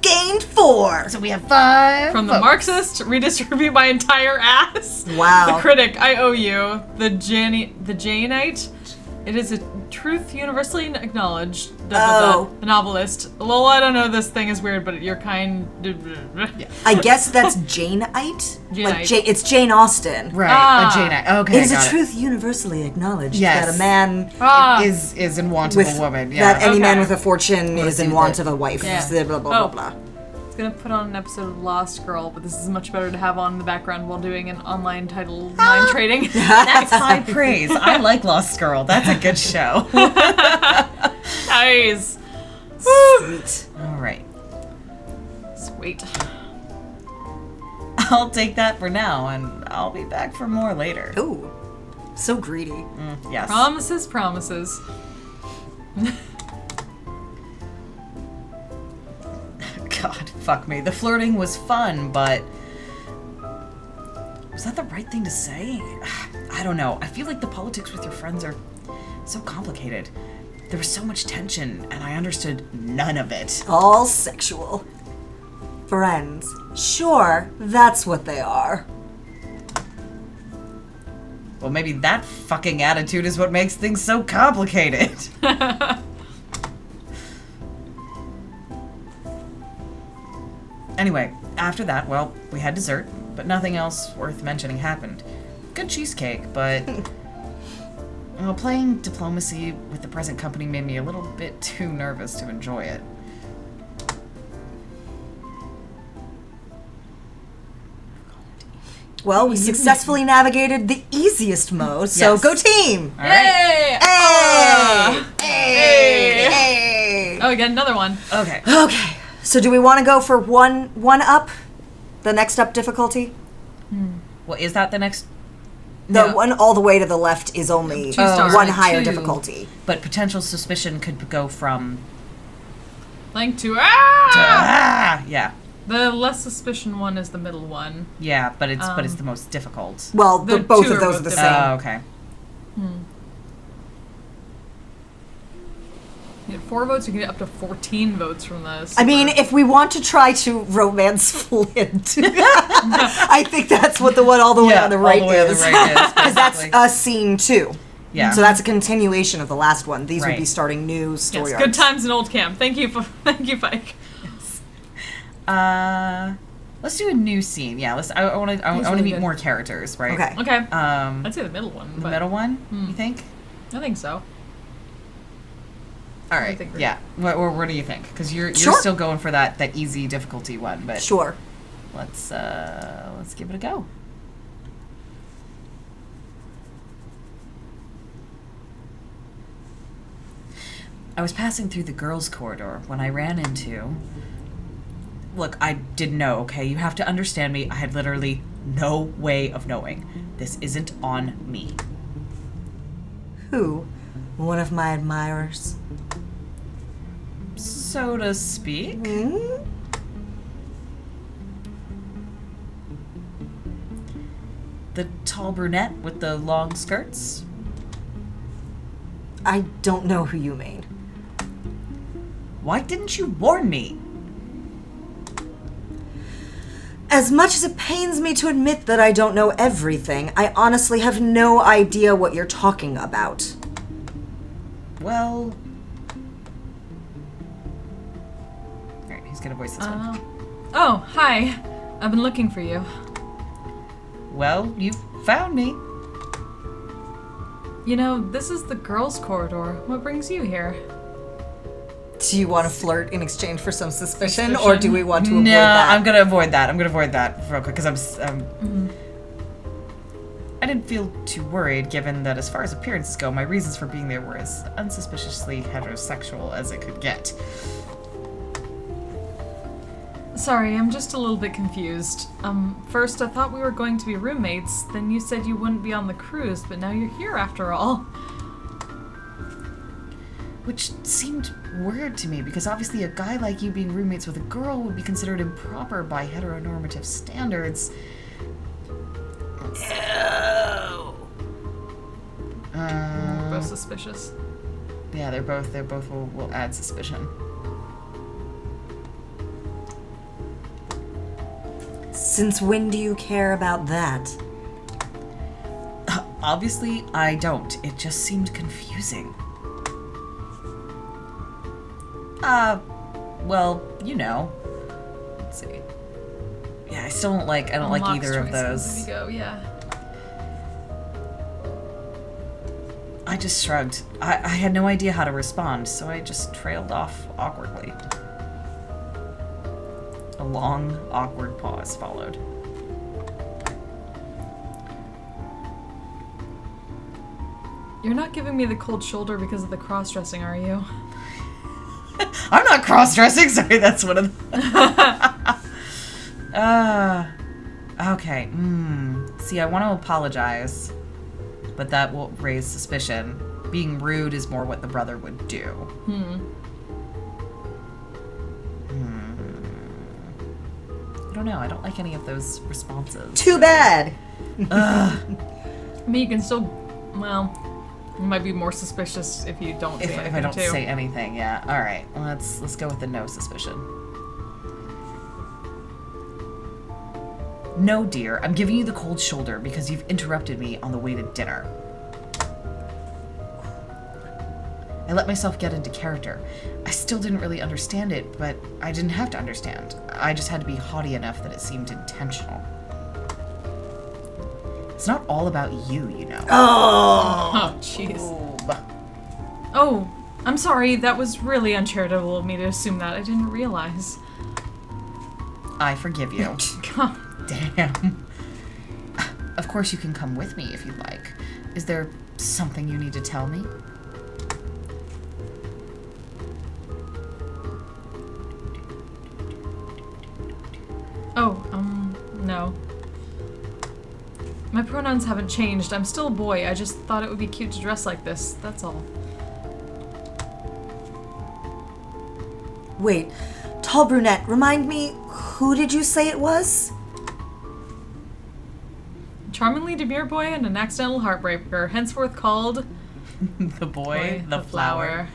Gained 4! So we have 5. From the Marxist, redistribute my entire ass. Wow. The critic, I owe you. The Janeite, it is a truth universally acknowledged. Oh. The novelist. Lola, I don't know, this thing is weird, but your kind... Yeah. I guess that's Janeite? Like Janeite. it's Jane Austen. Right, Ah. a Jane. Okay, It is got a truth universally acknowledged Yes. that a man Is in want of with a woman. Yeah. that any man Okay. with a fortune is in see want that. of a wife. Yeah. Blah blah blah Oh. blah. I was gonna put on an episode of Lost Girl, but this is much better to have on in the background while doing an online Title IX trading. That's high praise. I like Lost Girl. That's a good show. Nice. Sweet. All right. Sweet. I'll take that for now, and I'll be back for more later. Ooh, so greedy. Yes. Promises, promises. God, fuck me. The flirting was fun, but was that the right thing to say? I don't know. I feel like the politics with your friends are so complicated. There was so much tension, and I understood none of it. All sexual. Friends. Sure, that's what they are. Well, maybe that fucking attitude is what makes things so complicated. Anyway, after that, well, we had dessert, but nothing else worth mentioning happened. Good cheesecake, but... well, playing diplomacy with the present company made me a little bit too nervous to enjoy it. Well, we successfully navigated the easiest mode, so Yes. go team! All right. Yay! Hey! Hey! Hey! Oh, we got another one. Okay. Okay, so do we want to go for one up? The next up difficulty? Well, is that the next? The No. one all the way to the left is only 2 stars. one higher 2. difficulty. But potential suspicion could go from... Link to yeah. The less suspicion one is the middle one. Yeah, but it's the most difficult. Well, The both two of are those both are the different. same. Oh, okay. You get 4 votes, you can get up to 14 votes from this. I mean, if we want to try to romance Flint, I think that's what the one all the way on the right all the way on the is. right is. Because that's basically. scene 2. Yeah. So that's a continuation of the last one. These would Right. be starting new story yes, arcs. good times in old camp. Thank you, Pike. Let's do a new scene. Yeah, I want to really meet good. more characters, right? Okay. Okay. Um, I'd say the middle one. the but middle one, you think? I think so. All right. think we're- Yeah. What do you think? Because you're Sure. still going for that easy difficulty one, but Sure. let's give it a go. I was passing through the girls' corridor when I ran into... Look, I didn't know, okay? You have to understand me. I had literally no way of knowing. This isn't on me. Who? One of my admirers? So to speak. Hmm? The tall brunette with the long skirts. I don't know who you mean. Why didn't you warn me? As much as it pains me to admit that I don't know everything, I honestly have no idea what you're talking about. Well... Alright, who's gonna voice this one? Oh, hi. I've been looking for you. Well, you found me. You know, this is the girls' corridor. What brings you here? Do you want to flirt in exchange for some suspicion, or Suspicion. do we want to avoid No, that? I'm gonna avoid that. Real quick, because I didn't feel too worried, given that as far as appearances go, my reasons for being there were as unsuspiciously heterosexual as it could get. Sorry, I'm just a little bit confused. First I thought we were going to be roommates, then you said you wouldn't be on the cruise, but now you're here after all. Which seemed weird to me, because obviously a guy like you being roommates with a girl would be considered improper by heteronormative standards. Both suspicious. Yeah, they both will add suspicion. Since when do you care about that? Obviously, I don't. It just seemed confusing. Well, you know. Let's see. Yeah, I don't like Unlocks either of choices. those. There you go, yeah. I just shrugged. I had no idea how to respond, so I just trailed off awkwardly. A long, awkward pause followed. You're not giving me the cold shoulder because of the cross-dressing, are you? I'm not cross-dressing. Sorry, that's one of the... okay. See, I want to apologize, but that will raise suspicion. Being rude is more what the brother would do. I don't know. I don't like any of those responses. Too bad. I mean, you can still, well, you might be more suspicious if you don't say anything, If I don't too. say anything, yeah. All right, let's go with the no suspicion. No, dear, I'm giving you the cold shoulder because you've interrupted me on the way to dinner. I let myself get into character. I still didn't really understand it, but I didn't have to understand. I just had to be haughty enough that it seemed intentional. It's not all about you, you know. Oh, jeez. Ooh. Oh, I'm sorry. That was really uncharitable of me to assume that. I didn't realize. I forgive you. God. Damn. Of course you can come with me if you'd like. Is there something you need to tell me? Oh, My pronouns haven't changed. I'm still a boy. I just thought it would be cute to dress like this. That's all. Wait, tall brunette, remind me, who did you say it was? Charmingly demure boy and an accidental heartbreaker, henceforth called... The boy, the flower.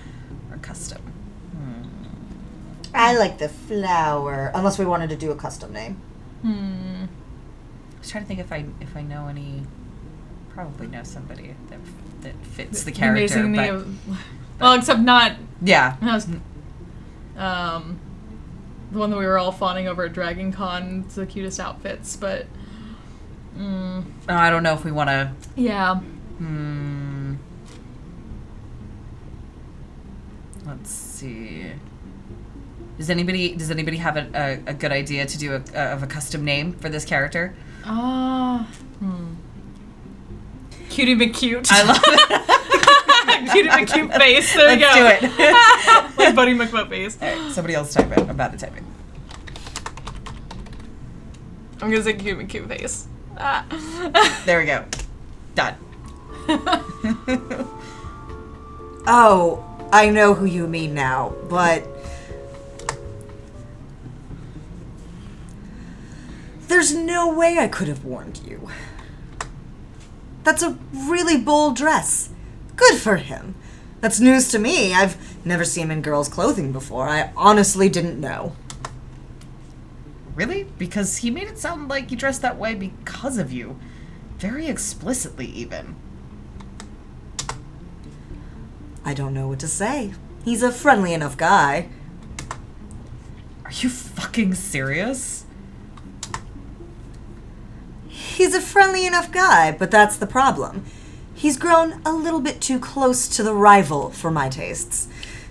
Or custom. I like the flower, unless we wanted to do a custom name. I was trying to think if I know any... Probably know somebody that fits the character, but... Well, except not... Yeah. The one that we were all fawning over at Dragon Con, it's the cutest outfits, but... I don't know if we want to... Yeah. Let's see. Does anybody have a good idea to do a custom name for this character? Cutie McCute. I love it. Cutie McCute face. There we go. Let's do it. Like Buddy McButt face. All right, somebody else type it. I'm about to type it. I'm gonna say Cutie McCute face. There we go. Done. Oh, I know who you mean now, but... There's no way I could have warned you. That's a really bold dress. Good for him. That's news to me. I've never seen him in girls' clothing before. I honestly didn't know. Really? Because he made it sound like he dressed that way because of you. Very explicitly, even. I don't know what to say. He's a friendly enough guy. Are you fucking serious? He's a friendly enough guy, but that's the problem. He's grown a little bit too close to the rival for my tastes.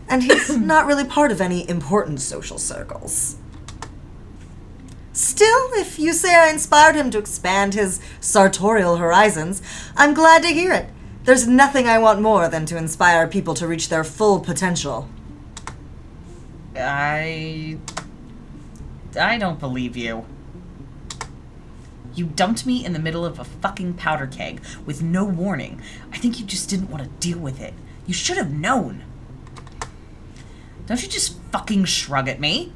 And he's not really part of any important social circles. Still, if you say I inspired him to expand his sartorial horizons, I'm glad to hear it. There's nothing I want more than to inspire people to reach their full potential. I don't believe you. You dumped me in the middle of a fucking powder keg with no warning. I think you just didn't want to deal with it. You should have known. Don't you just fucking shrug at me?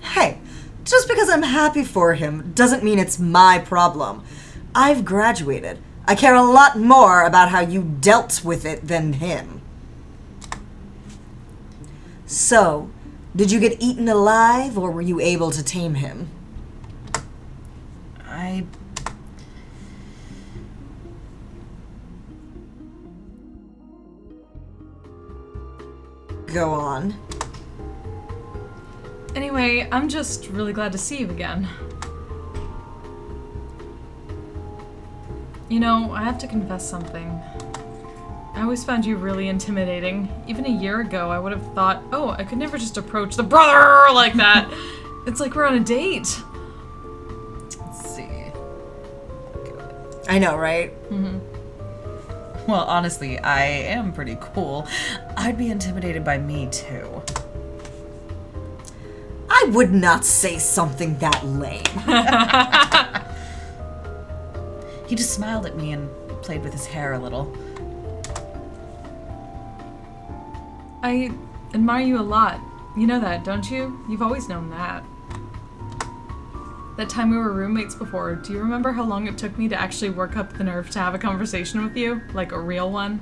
Hey, just because I'm happy for him doesn't mean it's my problem. I've graduated. I care a lot more about how you dealt with it than him. So, did you get eaten alive, or were you able to tame him? Go on. Anyway, I'm just really glad to see you again. You know, I have to confess something. I always found you really intimidating. Even a year ago, I would have thought, oh, I could never just approach the brother like that. It's like we're on a date. Let's see. I know, right? Mm-hmm. Well, honestly, I am pretty cool. I'd be intimidated by me, too. I would not say something that lame. He just smiled at me and played with his hair a little. I admire you a lot. You know that, don't you? You've always known that. That time we were roommates before, do you remember how long it took me to actually work up the nerve to have a conversation with you? Like a real one?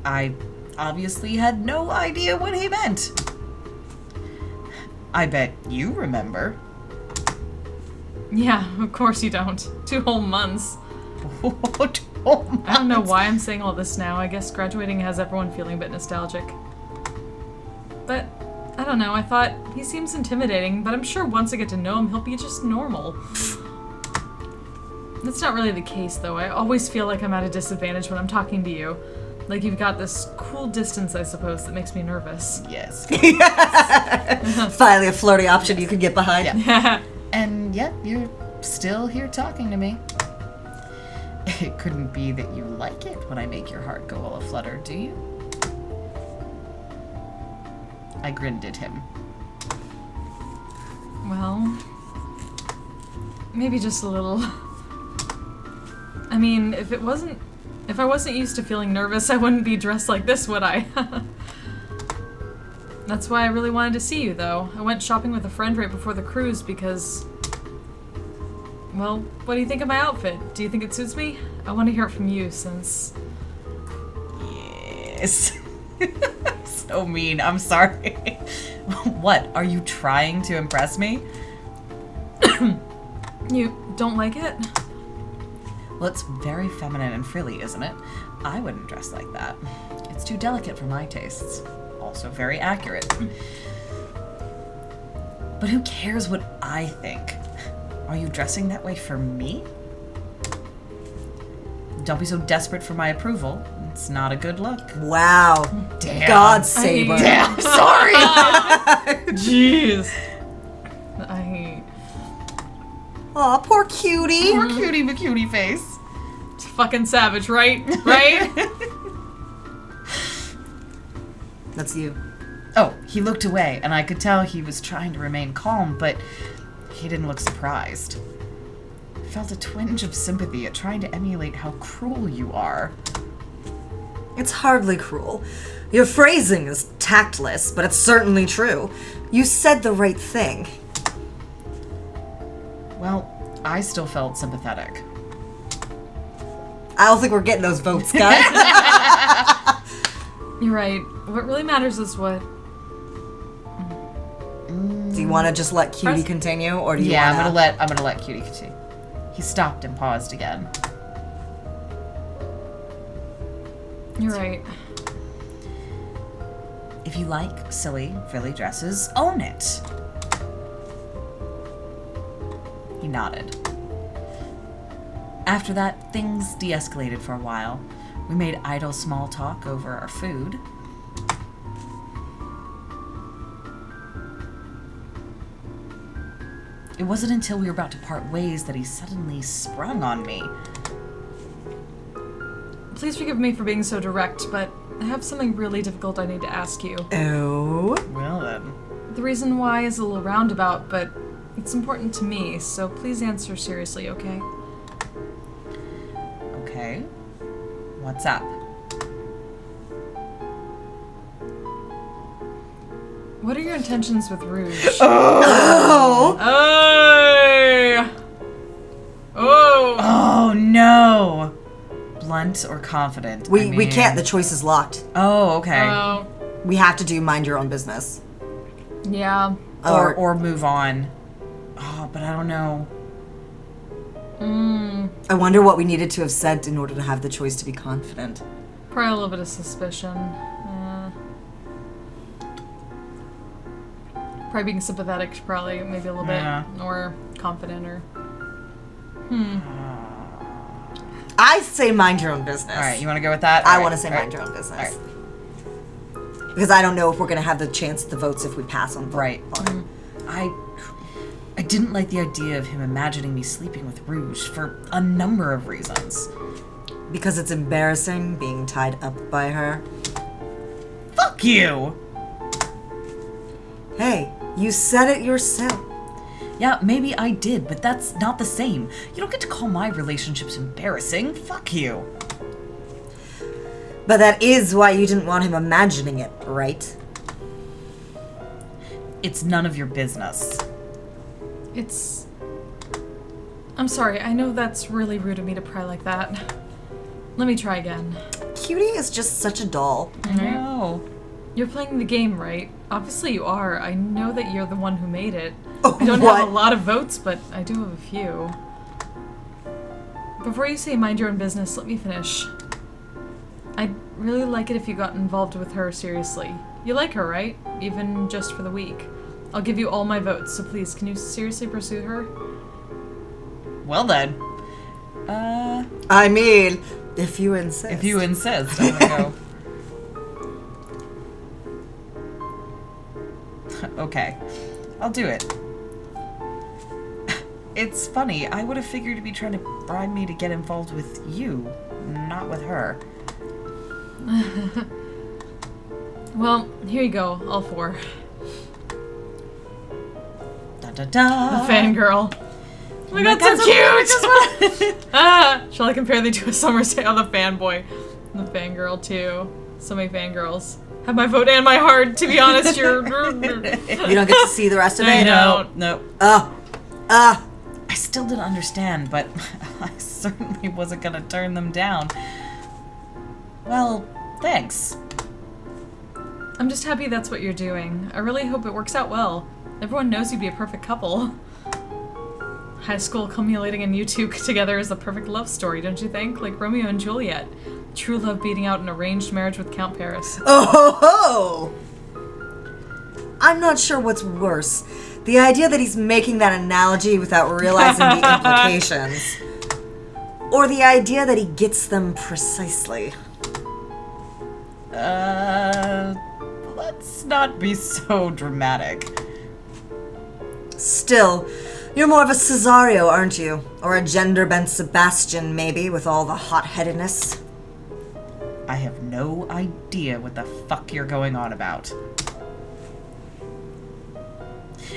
I obviously had no idea what he meant. I bet you remember. Yeah, of course you don't. 2 whole months. 2 whole months. I don't know why I'm saying all this now. I guess graduating has everyone feeling a bit nostalgic. But, I don't know, I thought he seems intimidating, but I'm sure once I get to know him, he'll be just normal. That's not really the case, though. I always feel like I'm at a disadvantage when I'm talking to you. Like you've got this cool distance, I suppose, that makes me nervous. Yes. Finally a flirty option you could get behind. Yeah. And yet, you're still here talking to me. It couldn't be that you like it when I make your heart go all aflutter, do you? I grinned at him. Well, Maybe just a little. I mean, if I wasn't used to feeling nervous, I wouldn't be dressed like this, would I? That's why I really wanted to see you, though. I went shopping with a friend right before the cruise because... Well, what do you think of my outfit? Do you think it suits me? I want to hear it from you, since... Yes. So mean. I'm sorry. What? Are you trying to impress me? You don't like it? Well, it's very feminine and frilly, isn't it? I wouldn't dress like that. It's too delicate for my tastes. Also very accurate. But who cares what I think? Are you dressing that way for me? Don't be so desperate for my approval. It's not a good look. Wow. Damn. God Saber. Damn, sorry. Jeez. Aw, poor cutie. Poor cutie McCutie face. It's fucking savage, right? Right? That's you. Oh, he looked away, and I could tell he was trying to remain calm, but he didn't look surprised. I felt a twinge of sympathy at trying to emulate how cruel you are. It's hardly cruel. Your phrasing is tactless, but it's certainly true. You said the right thing. Well, I still felt sympathetic. I don't think we're getting those votes, guys. You're right. What really matters is what... Do you want to just let cutie continue, or do you Yeah, want I'm gonna let cutie continue. He stopped and paused again. You're right. If you like silly, frilly dresses, own it. He nodded. After that, things de-escalated for a while. We made idle small talk over our food. It wasn't until we were about to part ways that he suddenly sprung on me. Please forgive me for being so direct, but I have something really difficult I need to ask you. Oh? Well then. The reason why is a little roundabout, but it's important to me, so please answer seriously, okay? Okay. What's up? What are your intentions with Rouge? Oh! Hey! Oh! Oh no! Blunt or confident? We can't. The choice is locked. Oh, okay. Oh. We have to do mind your own business. Yeah. Or move on. Oh, but I don't know. I wonder what we needed to have said in order to have the choice to be confident. Probably a little bit of suspicion. Probably being sympathetic, probably maybe a little bit. Or confident, or... I say mind your own business. Alright, you want to go with that? I want to say mind your own business. Alright. Because I don't know if we're going to have the chance at the votes if we pass on Right. on it. I didn't like the idea of him imagining me sleeping with Rouge for a number of reasons. Because it's embarrassing being tied up by her. Fuck you! Hey, you said it yourself. Yeah, maybe I did, but that's not the same. You don't get to call my relationships embarrassing. Fuck you. But that is why you didn't want him imagining it, right? It's none of your business. It's... I'm sorry, I know that's really rude of me to pry like that. Let me try again. Cutie is just such a doll. I know. You're playing the game, right? Obviously you are. I know that you're the one who made it. Oh, I don't what? have a lot of votes, but I do have a few. Before you say mind your own business, let me finish. I'd really like it if you got involved with her seriously. You like her, right? Even just for the week. I'll give you all my votes, so please, can you seriously pursue her? Well then. I mean, if you insist. If you insist, I'm gonna go. Okay. I'll do it. It's funny, I would have figured you'd be trying to bribe me to get involved with you, not with her. Well, here you go, all four. Da da da! The fangirl. Oh my god, so cute! Shall I compare the two? Summer's Tale, the fanboy. And the fangirl, too. So many fangirls. Have my vote and my heart, to be honest. You're... You don't get to see the rest of it? No. I still didn't understand, but I certainly wasn't gonna turn them down. Well, thanks. I'm just happy that's what you're doing. I really hope it works out well. Everyone knows you'd be a perfect couple. High school culminating in you two together is the perfect love story, don't you think? Like Romeo and Juliet. True love beating out an arranged marriage with Count Paris. Oh ho ho! I'm not sure what's worse. The idea that he's making that analogy without realizing the implications. Or the idea that he gets them precisely. Let's not be so dramatic. Still, you're more of a Cesario, aren't you? Or a gender-bent Sebastian, maybe, with all the hot-headedness? I have no idea what the fuck you're going on about.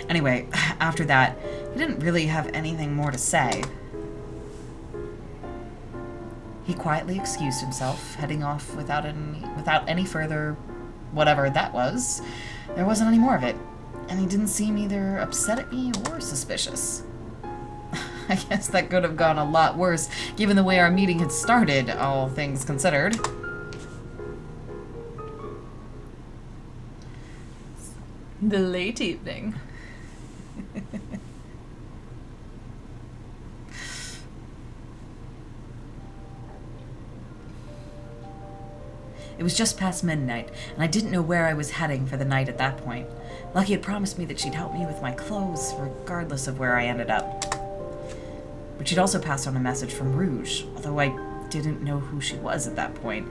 Anyway, after that, he didn't really have anything more to say. He quietly excused himself, heading off without any further whatever that was. There wasn't any more of it, and he didn't seem either upset at me or suspicious. I guess that could have gone a lot worse, given the way our meeting had started, all things considered. The late evening. It was just past midnight, and I didn't know where I was heading for the night at that point. Lucky had promised me that she'd help me with my clothes, regardless of where I ended up. But she'd also passed on a message from Rouge, although I didn't know who she was at that point.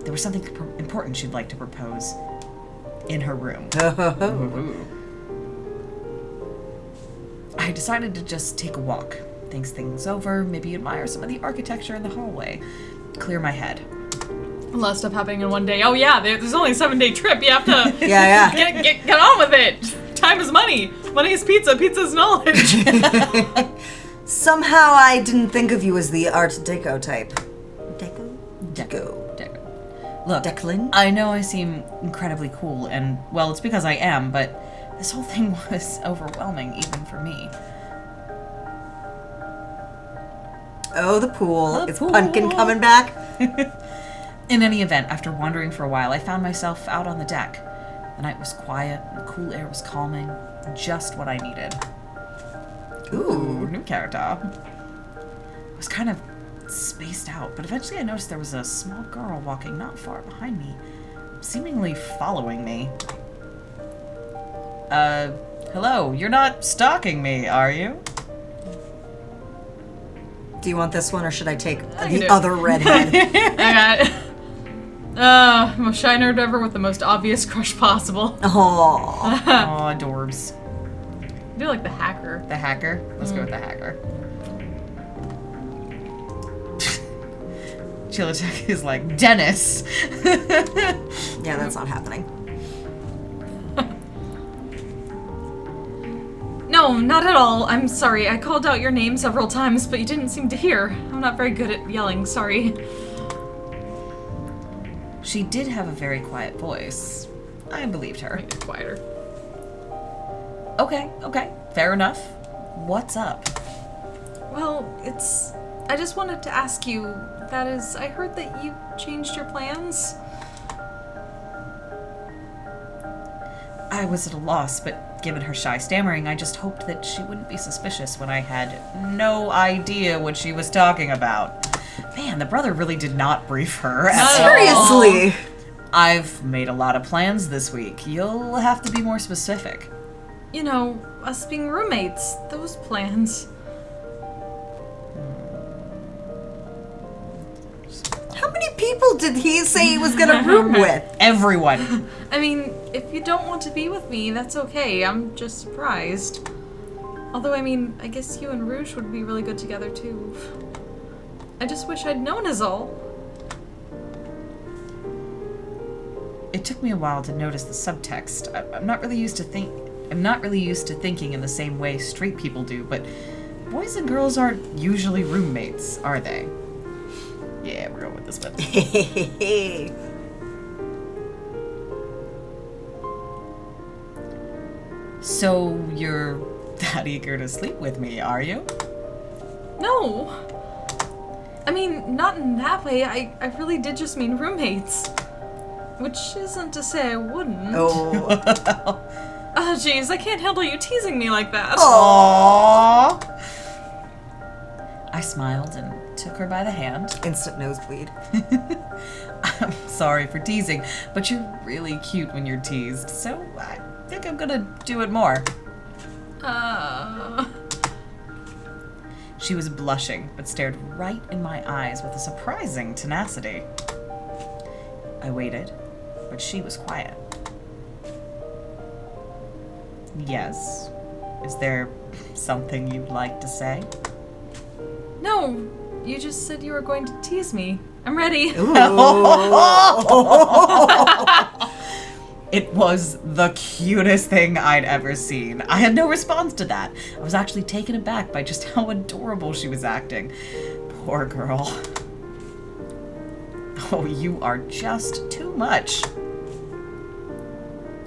There was something important she'd like to propose in her room. I decided to just take a walk, think things over, maybe admire some of the architecture in the hallway, clear my head. A lot of stuff happening in one day. Oh yeah, there's only a 7-day trip. You have to get on with it. Time is money. Money is pizza. Pizza is knowledge. Somehow I didn't think of you as the Art Deco type. Deco. Look, Declan? I know I seem incredibly cool, and, well, it's because I am, but this whole thing was overwhelming, even for me. Oh, the pool. Is Pumpkin coming back? In any event, after wandering for a while, I found myself out on the deck. The night was quiet, and the cool air was calming. Just what I needed. Ooh, new character. I was kind of spaced out, but eventually I noticed there was a small girl walking not far behind me, seemingly following me. Hello, you're not stalking me, are you? Do you want this one, or should I take the other redhead? I got most shy nerd ever with the most obvious crush possible. Aww. Aw, adorbs. I do like the hacker. The hacker? Let's go with the hacker. Chilatek is like, Dennis! Yeah, that's not happening. No, not at all. I'm sorry. I called out your name several times, but you didn't seem to hear. I'm not very good at yelling, sorry. She did have a very quiet voice. I believed her. Make it quieter. Okay. Fair enough. What's up? Well, I just wanted to ask you, that is, I heard that you changed your plans? I was at a loss, but given her shy stammering, I just hoped that she wouldn't be suspicious when I had no idea what she was talking about. Man, the brother really did not brief her at all. Seriously? I've made a lot of plans this week. You'll have to be more specific. You know, us being roommates, those plans. How many people did he say he was gonna room with? Everyone. I mean, if you don't want to be with me, that's okay. I'm just surprised. Although, I mean, I guess you and Rouge would be really good together, too. I just wish I'd known is all. It took me a while to notice the subtext. I'm not really used to thinking in the same way straight people do, but boys and girls aren't usually roommates, are they? Yeah, we're going with this one. So, you're that eager to sleep with me, are you? No. I mean, not in that way. I really did just mean roommates. Which isn't to say I wouldn't. Oh. Oh, jeez, I can't handle you teasing me like that. Aww. I smiled and took her by the hand. Instant nosebleed. I'm sorry for teasing, but you're really cute when you're teased, so I think I'm gonna do it more. She was blushing, but stared right in my eyes with a surprising tenacity. I waited, but she was quiet. Yes. Is there something you'd like to say? No, you just said you were going to tease me. I'm ready. It was the cutest thing I'd ever seen. I had no response to that. I was actually taken aback by just how adorable she was acting. Poor girl. Oh, you are just too much.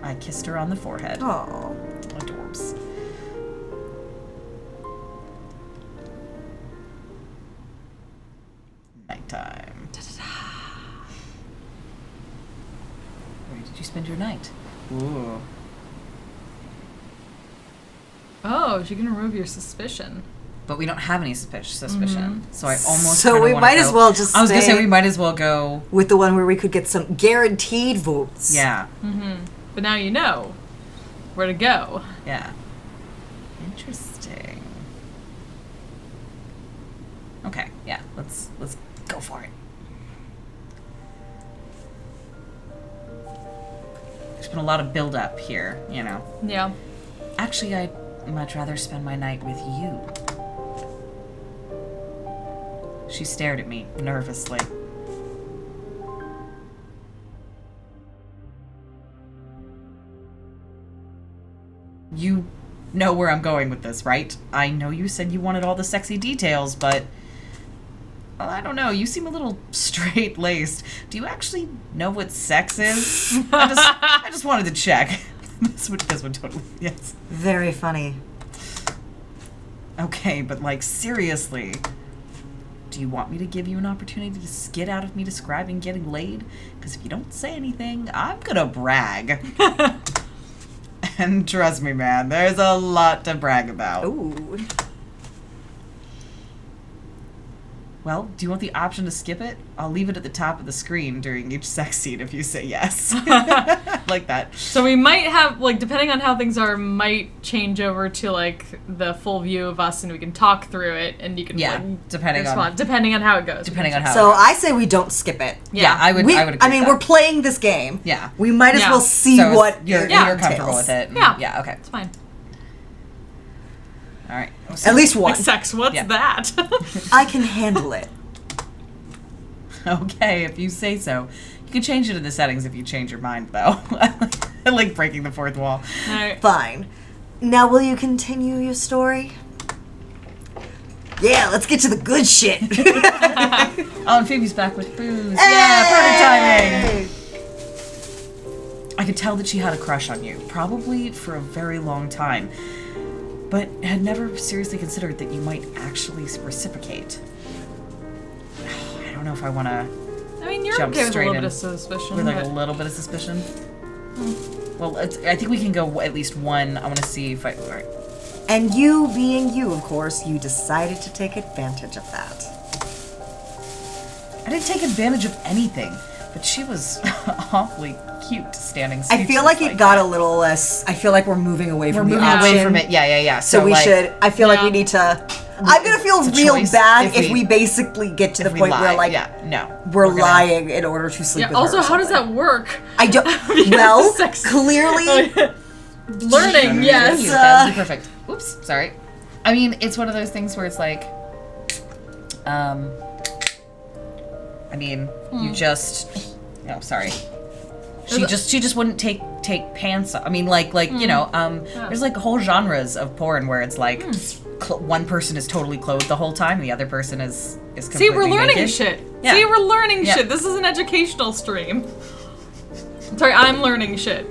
I kissed her on the forehead. Oh. Adorbs. Nighttime. Where did you spend your night? Ooh. Oh, she can remove your suspicion. But we don't have any suspicion, so I almost. So we might as well just. I was gonna say stay we might as well go with the one where we could get some guaranteed votes. Yeah. But now you know where to go. Yeah. Interesting. Okay. Yeah. Let's go for it. There's been a lot of build up here, you know. Yeah. Actually, I'd much rather spend my night with you. She stared at me nervously. You know where I'm going with this, right? I know you said you wanted all the sexy details, but... Well, I don't know. You seem a little straight-laced. Do you actually know what sex is? I just wanted to check. This would totally... Yes. Very funny. Okay, but like, seriously... Do you want me to give you an opportunity to skid out of me describing getting laid? Because if you don't say anything, I'm gonna brag. And trust me, man, there's a lot to brag about. Ooh. Well, do you want the option to skip it? I'll leave it at the top of the screen during each sex scene if you say yes. Like that. So we might have, like, depending on how things are, might change over to, like, the full view of us and we can talk through it and you can, like, depending respond. on Depending on how it goes. Depending on how So it goes. I say we don't skip it. Yeah, I would agree I with mean, that. we're playing this game. Yeah. We might as well see So what you're entails. comfortable with it. Yeah. Yeah, okay. It's fine. All right. At least one. Like sex, what's Yeah. that? I can handle it. Okay, if you say so. You can change it in the settings if you change your mind, though. I like breaking the fourth wall. All right. Fine. Now, will you continue your story? Yeah, let's get to the good shit. Oh, and Phoebe's back with booze. Yeah, perfect timing. I could tell that she had a crush on you, probably for a very long time, but had never seriously considered that you might actually reciprocate. I don't know if I want to I mean, you're jump okay with a straight little in bit of suspicion. with like a but- little bit of suspicion. Well, I think we can go at least one. I want to see if I... All right. And you, being you, of course, you decided to take advantage of that. I didn't take advantage of anything, but she was awfully cute standing I speechless feel like it that. got a little less. I feel like we're moving away We're from moving the option. away from it. Yeah. So we like, should. I feel like we Yeah. need to. I'm gonna feel It's a real choice bad if if we basically get to the if we point lie. where like we're gonna- lying in order to sleep Yeah, with also, her. or how does something. that work? I don't. Well, Sex. clearly, Learning, yes. That would be perfect. Oops, sorry. I mean, it's one of those things where it's like, I mean, you just, oh, sorry. She just wouldn't take pants off. I mean, like you know, there's like whole genres of porn where it's like, one person is totally clothed the whole time, and the other person is completely See, we're learning naked. shit. Yeah. See, we're learning Yeah. shit. This is an educational stream. Sorry, I'm learning shit.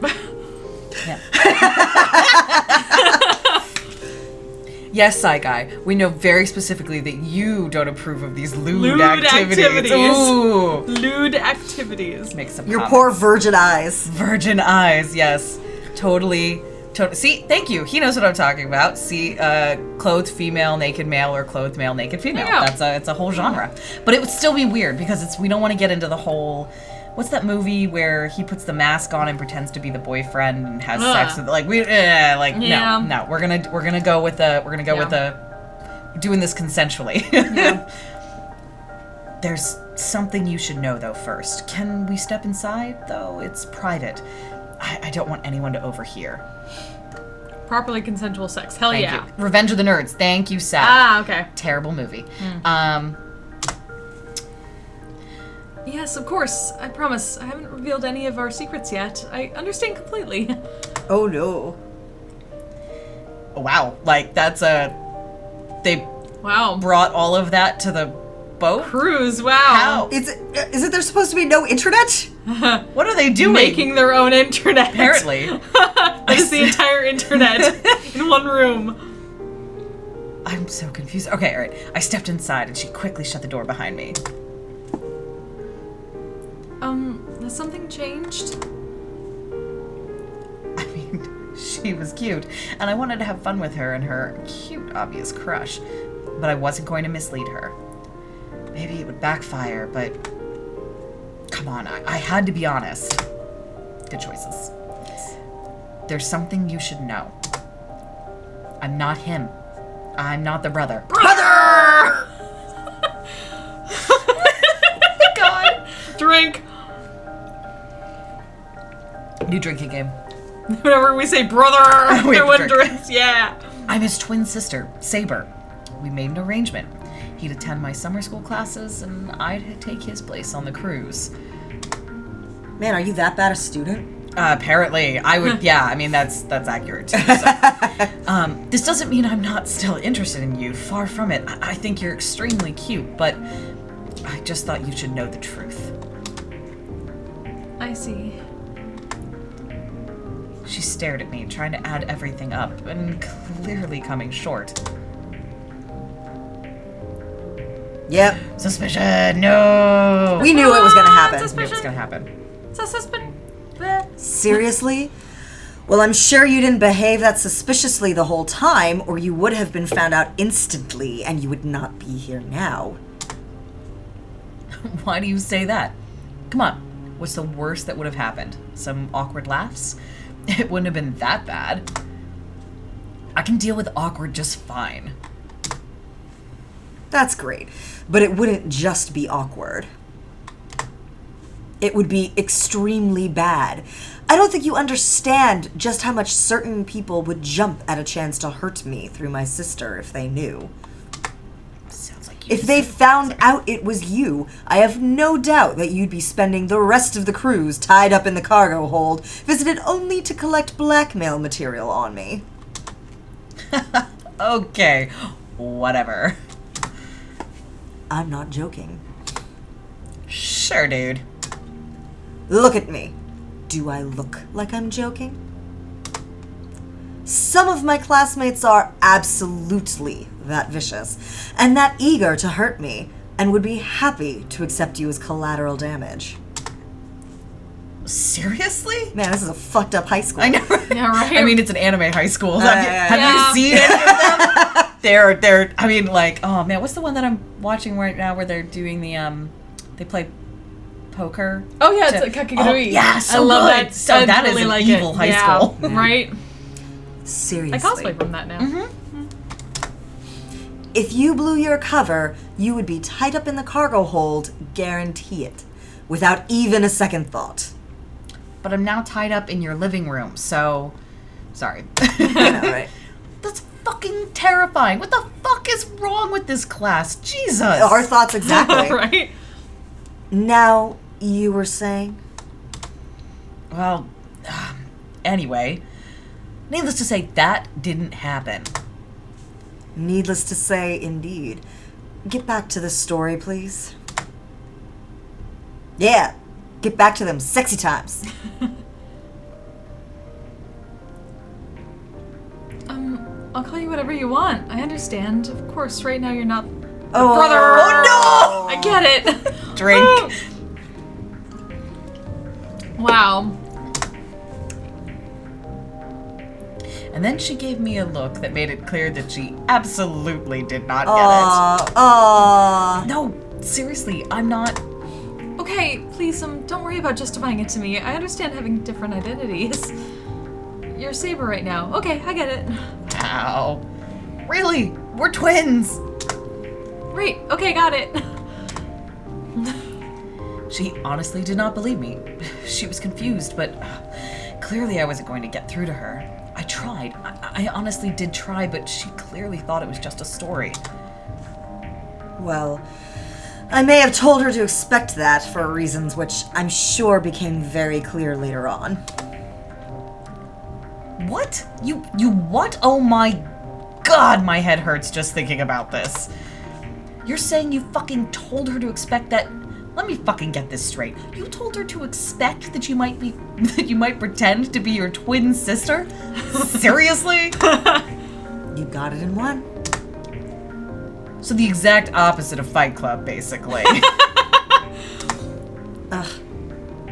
Yeah. Yes, Psy Guy. We know very specifically that you don't approve of these lewd activities. Ooh. Lewd activities. Make some Your comments. poor virgin eyes. Virgin eyes, yes. Totally. See, thank you. He knows what I'm talking about. See, clothed female, naked male, or clothed male, naked female. Yeah. It's a whole genre. But it would still be weird because we don't want to get into the whole. What's that movie where he puts the mask on and pretends to be the boyfriend and has sex with no. We're gonna go with we're doing this consensually. Yeah. There's something you should know though first. Can we step inside though? It's private. I don't want anyone to overhear. Properly consensual sex. Hell Thank yeah. you. Revenge of the Nerds. Thank you, Seth. Ah, okay. Terrible movie. Yes, of course. I promise. I haven't revealed any of our secrets yet. I understand completely. Oh no. Wow. Like, that's they Wow. brought all of that to the boat? Cruise, wow. How? Is it there supposed to be no internet? What are they doing? Making their own internet. Apparently. That is the entire internet in one room. I'm so confused. Okay, all right. I stepped inside and she quickly shut the door behind me. Has something changed? I mean, she was cute, and I wanted to have fun with her and her cute, obvious crush, but I wasn't going to mislead her. Maybe it would backfire, but come on, I had to be honest. Good choices. There's something you should know. I'm not him. I'm not the brother. Brother! God. Drink. New drinking game. Whenever we say brother, We have to everyone drink. drinks. Yeah. I'm his twin sister, Saber. We made an arrangement. He'd attend my summer school classes, and I'd take his place on the cruise. Man, are you that bad a student? Apparently, I would. Yeah, I mean that's accurate too. So. This doesn't mean I'm not still interested in you. Far from it. I think you're extremely cute, but I just thought you should know the truth. I see. She stared at me, trying to add everything up, and clearly coming short. Yep. Suspicion. No. We knew it was gonna happen. I knew it was gonna happen. Seriously? Well, I'm sure you didn't behave that suspiciously the whole time, or you would have been found out instantly, and you would not be here now. Why do you say that? Come on. What's the worst that would have happened? Some awkward laughs? It wouldn't have been that bad. I can deal with awkward just fine. That's great, but it wouldn't just be awkward. It would be extremely bad. I don't think you understand just how much certain people would jump at a chance to hurt me through my sister if they knew. Sounds like you. If they found out it was you, I have no doubt that you'd be spending the rest of the cruise tied up in the cargo hold, visited only to collect blackmail material on me. Okay, whatever. I'm not joking. Sure, dude. Look at me. Do I look like I'm joking? Some of my classmates are absolutely that vicious, and that eager to hurt me, and would be happy to accept you as collateral damage. Seriously? Man, this is a fucked up high school. I know. Yeah, right. I mean, it's an anime high school. Yeah. Have you seen any of them? They're. I mean, like, oh man, what's the one that I'm watching right now where they're doing the they play poker? Oh yeah, it's like Kakegurui. Oh, yeah, so I love good. that. So I that is really an like evil it. high Yeah, school. right? Seriously. I cosplay from that now. Mm-hmm. If you blew your cover, you would be tied up in the cargo hold, guarantee it, without even a second thought. But I'm now tied up in your living room, so sorry. I know, right? That's fucking terrifying. What the fuck is wrong with this class? Jesus. Our thoughts exactly. Right? Now, you were saying? Well, anyway, needless to say, that didn't happen. Needless to say, indeed. Get back to the story, please. Yeah, get back to them sexy times. I'll call you whatever you want. I understand. Of course, right now you're not Oh, brother. Oh, no! I get it. Drink. Wow. And then she gave me a look that made it clear that she absolutely did not get it. No, seriously, I'm not... Okay, please, don't worry about justifying it to me. I understand having different identities. You're Saber right now. Okay, I get it. Ow. Really? We're twins! Right, okay, got it. She honestly did not believe me. She was confused, but clearly I wasn't going to get through to her. I tried. I honestly did try, but she clearly thought it was just a story. Well, I may have told her to expect that for reasons which I'm sure became very clear later on. What? You what? Oh my god, my head hurts just thinking about this. You're saying you fucking told her to expect that? Let me fucking get this straight. You told her to expect that you might pretend to be your twin sister? Seriously? You got it in one. So the exact opposite of Fight Club, basically.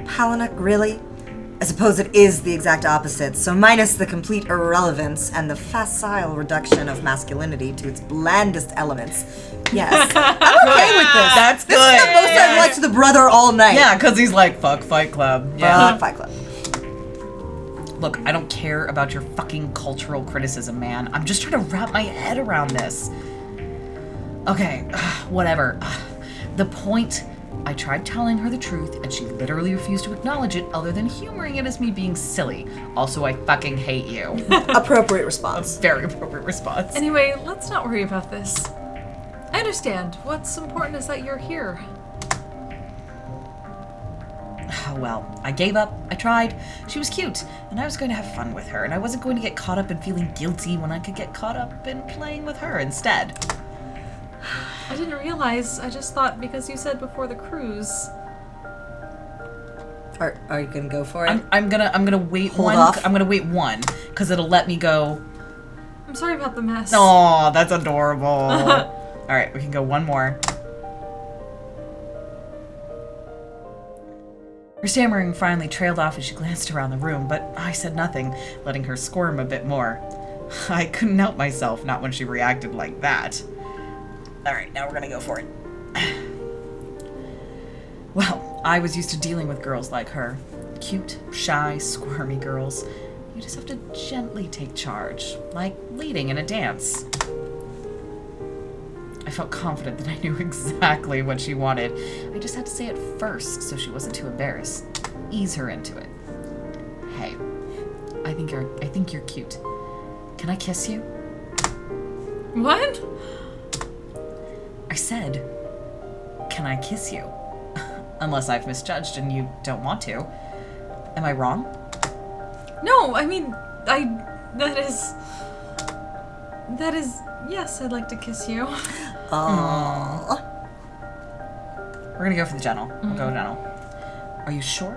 Palinuk, really? I suppose it is the exact opposite, so minus the complete irrelevance and the facile reduction of masculinity to its blandest elements. Yes, I'm okay with this. That's good. This is the most I've liked the brother all night. Yeah, because he's like, fuck Fight Club. Yeah. Fight Club. Look, I don't care about your fucking cultural criticism, man. I'm just trying to wrap my head around this. Okay, whatever. The point... I tried telling her the truth, and she literally refused to acknowledge it other than humoring it as me being silly. Also, I fucking hate you. Appropriate response. A very appropriate response. Anyway, let's not worry about this. I understand. What's important is that you're here. Well, I gave up. I tried. She was cute, and I was going to have fun with her, and I wasn't going to get caught up in feeling guilty when I could get caught up in playing with her instead. I didn't realize. I just thought because you said before the cruise. Are you gonna go for it? I'm gonna wait Hold one. off. I'm gonna wait one because it'll let me go. I'm sorry about the mess. Aw, that's adorable. All right, we can go one more. Her stammering finally trailed off as she glanced around the room, but I said nothing, letting her squirm a bit more. I couldn't help myself, not when she reacted like that. Alright, now we're gonna go for it. Well, I was used to dealing with girls like her. Cute, shy, squirmy girls. You just have to gently take charge, like leading in a dance. I felt confident that I knew exactly what she wanted. I just had to say it first so she wasn't too embarrassed. Ease her into it. Hey, I think you're cute. Can I kiss you? What? I said, can I kiss you? Unless I've misjudged and you don't want to. Am I wrong? No, I mean, that is, yes, I'd like to kiss you. Aww. We're gonna go for the gentle. We'll go gentle. Are you sure?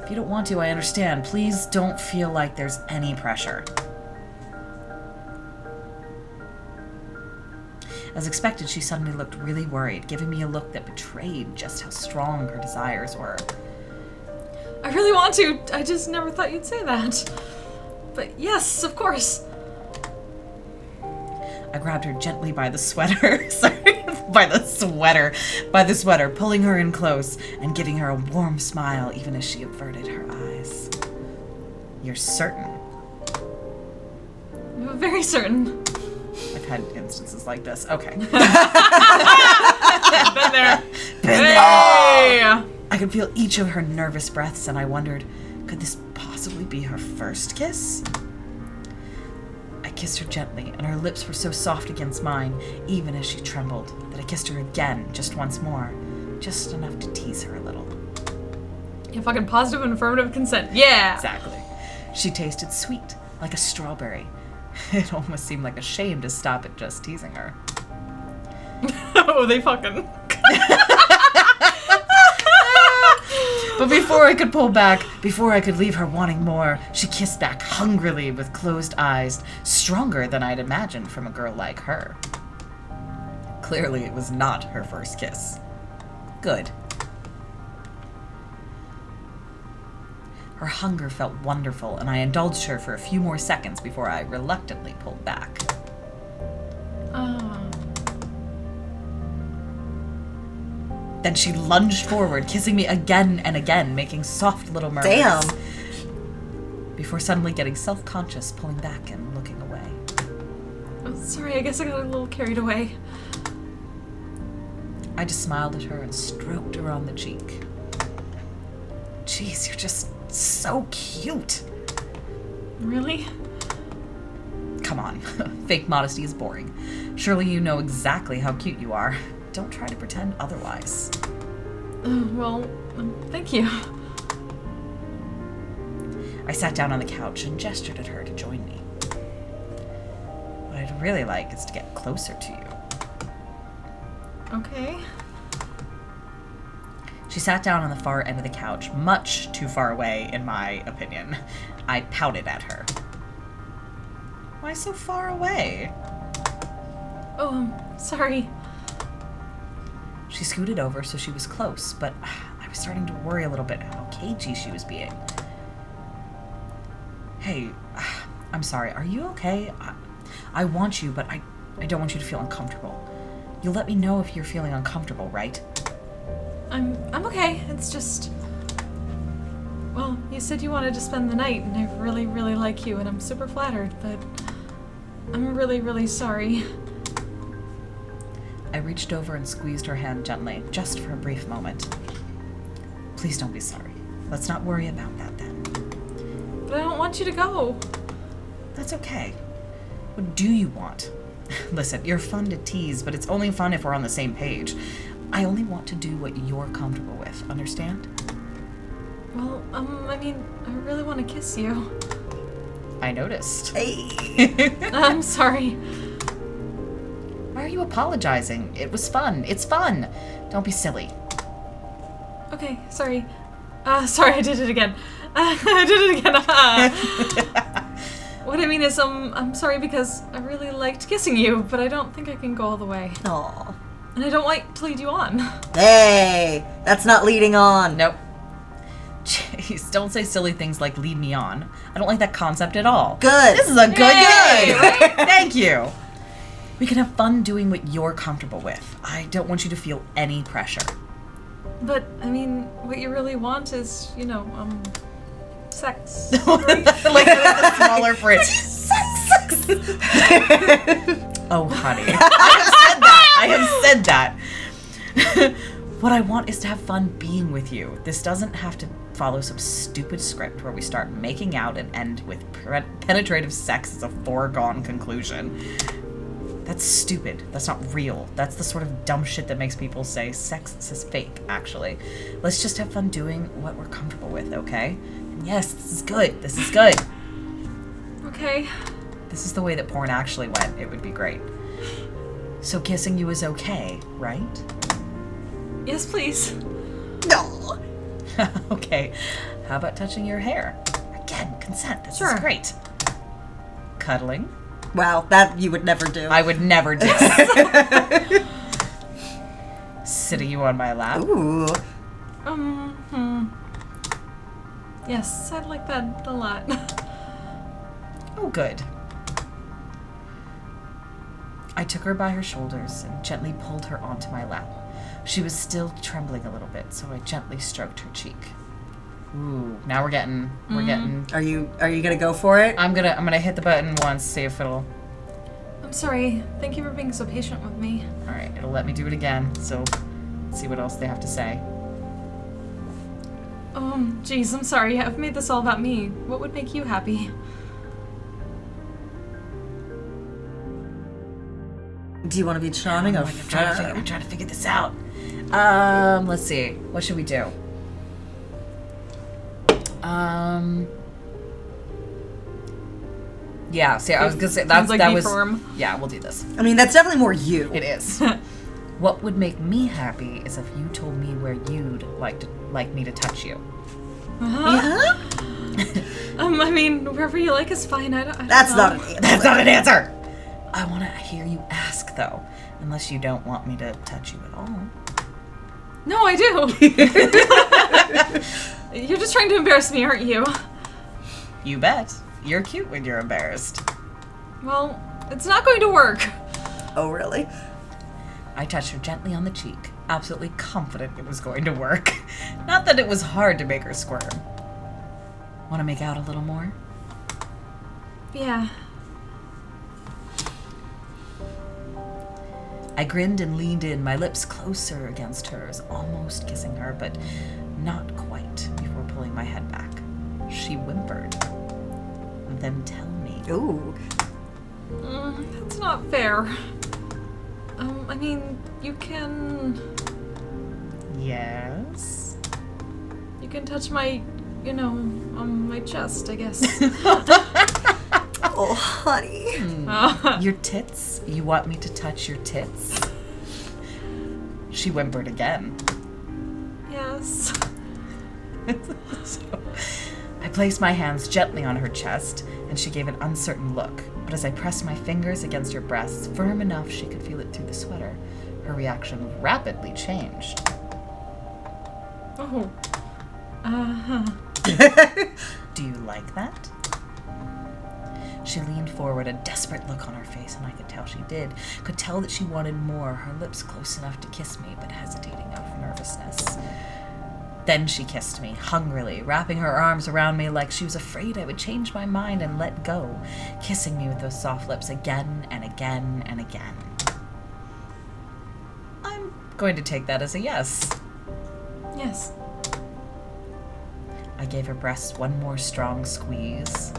If you don't want to, I understand. Please don't feel like there's any pressure. As expected, she suddenly looked really worried, giving me a look that betrayed just how strong her desires were. I really want to. I just never thought you'd say that. But yes, of course. I grabbed her gently by the sweater. Sorry, by the sweater, pulling her in close and giving her a warm smile even as she averted her eyes. You're certain? Very certain. I've had instances like this. Okay. Been there. Hey! I could feel each of her nervous breaths, and I wondered, could this possibly be her first kiss? I kissed her gently, and her lips were so soft against mine, even as she trembled, that I kissed her again, just once more, just enough to tease her a little. Yeah, fucking positive and affirmative consent. Yeah! Exactly. She tasted sweet, like a strawberry. It almost seemed like a shame to stop at just teasing her. Oh, they fucking... But before I could pull back, before I could leave her wanting more, she kissed back hungrily with closed eyes, stronger than I'd imagined from a girl like her. Clearly, it was not her first kiss. Good. Her hunger felt wonderful, and I indulged her for a few more seconds before I reluctantly pulled back. Then she lunged forward, kissing me again and again, making soft little murmurs. Damn. Before suddenly getting self-conscious, pulling back and looking away. Oh, sorry, I guess I got a little carried away. I just smiled at her and stroked her on the cheek. Jeez, you're just so cute. Really? Come on, fake modesty is boring. Surely you know exactly how cute you are. Don't try to pretend otherwise. Well, thank you. I sat down on the couch and gestured at her to join me. What I'd really like is to get closer to you. Okay. She sat down on the far end of the couch, much too far away, in my opinion. I pouted at her. Why so far away? Oh, sorry. She scooted over so she was close, but I was starting to worry a little bit how cagey she was being. Hey, I'm sorry, are you okay? I want you, but I don't want you to feel uncomfortable. You'll let me know if you're feeling uncomfortable, right? I'm okay. It's just... Well, you said you wanted to spend the night, and I really, really like you, and I'm super flattered, but I'm really, really sorry. I reached over and squeezed her hand gently, just for a brief moment. Please don't be sorry. Let's not worry about that then. But I don't want you to go. That's okay. What do you want? Listen, you're fun to tease, but it's only fun if we're on the same page. I only want to do what you're comfortable with, understand? Well, I mean, I really want to kiss you. I noticed. Hey. I'm sorry. Why are you apologizing? It was fun. It's fun. Don't be silly. Okay, sorry. Sorry, I did it again. I did it again. What I mean is, I'm sorry because I really liked kissing you, but I don't think I can go all the way. Aw. And I don't like to lead you on. Hey, that's not leading on. Nope. Jeez, don't say silly things like lead me on. I don't like that concept at all. Good. This is a good game. Right? Thank you. We can have fun doing what you're comfortable with. I don't want you to feel any pressure. But, I mean, what you really want is, you know, sex. Like the smaller print. Sex. Oh, honey. I have said that. What I want is to have fun being with you. This doesn't have to follow some stupid script where we start making out and end with penetrative sex as a foregone conclusion. That's stupid. That's not real. That's the sort of dumb shit that makes people say sex is fake, actually. Let's just have fun doing what we're comfortable with, okay? And yes, this is good. This is good. Okay. This is the way that porn actually went. It would be great. So kissing you is okay, right? Yes, please. No. Okay. How about touching your hair? Again, consent. This Sure. is great. Cuddling? Wow, that you would never do. I would never do. Sitting you on my lap? Ooh. Yes, I'd like that a lot. Oh, good. I took her by her shoulders and gently pulled her onto my lap. She was still trembling a little bit, so I gently stroked her cheek. Ooh, now we're getting. Are you gonna go for it? I'm gonna hit the button once, see if it'll. I'm sorry. Thank you for being so patient with me. All right, it'll let me do it again. So, let's see what else they have to say. Geez, I'm sorry. I've made this all about me. What would make you happy? Do you want to be charming or I'm trying to figure this out. Let's see. What should we do? Yeah, see, I was gonna say Sounds like that be was. firm. Yeah, we'll do this. I mean, that's definitely more you. It is. What would make me happy is if you told me where you'd like me to touch you. Uh-huh. I mean, wherever you like is fine. I don't That's know. not an answer. That's not an answer. I want to hear you ask though, unless you don't want me to touch you at all. No, I do. You're just trying to embarrass me, aren't you? You bet. You're cute when you're embarrassed. Well, it's not going to work. Oh, really? I touched her gently on the cheek, absolutely confident it was going to work. Not that it was hard to make her squirm. Want to make out a little more? Yeah. I grinned and leaned in, my lips closer against hers, almost kissing her, but not quite, before pulling my head back. She whimpered. Then tell me. Ooh. That's not fair. I mean, you can... Yes? You can touch my, my chest, I guess. Oh, honey. Your tits? You want me to touch your tits? She whimpered again. Yes. So, I placed my hands gently on her chest, and she gave an uncertain look. But as I pressed my fingers against her breasts, firm enough she could feel it through the sweater, her reaction rapidly changed. Oh. Uh-huh. Do you like that? She leaned forward, a desperate look on her face, and I could tell she did. Could tell that she wanted more, her lips close enough to kiss me, but hesitating out of nervousness. Then she kissed me, hungrily, wrapping her arms around me like she was afraid I would change my mind and let go, kissing me with those soft lips again and again and again. I'm going to take that as a yes. Yes. I gave her breasts one more strong squeeze,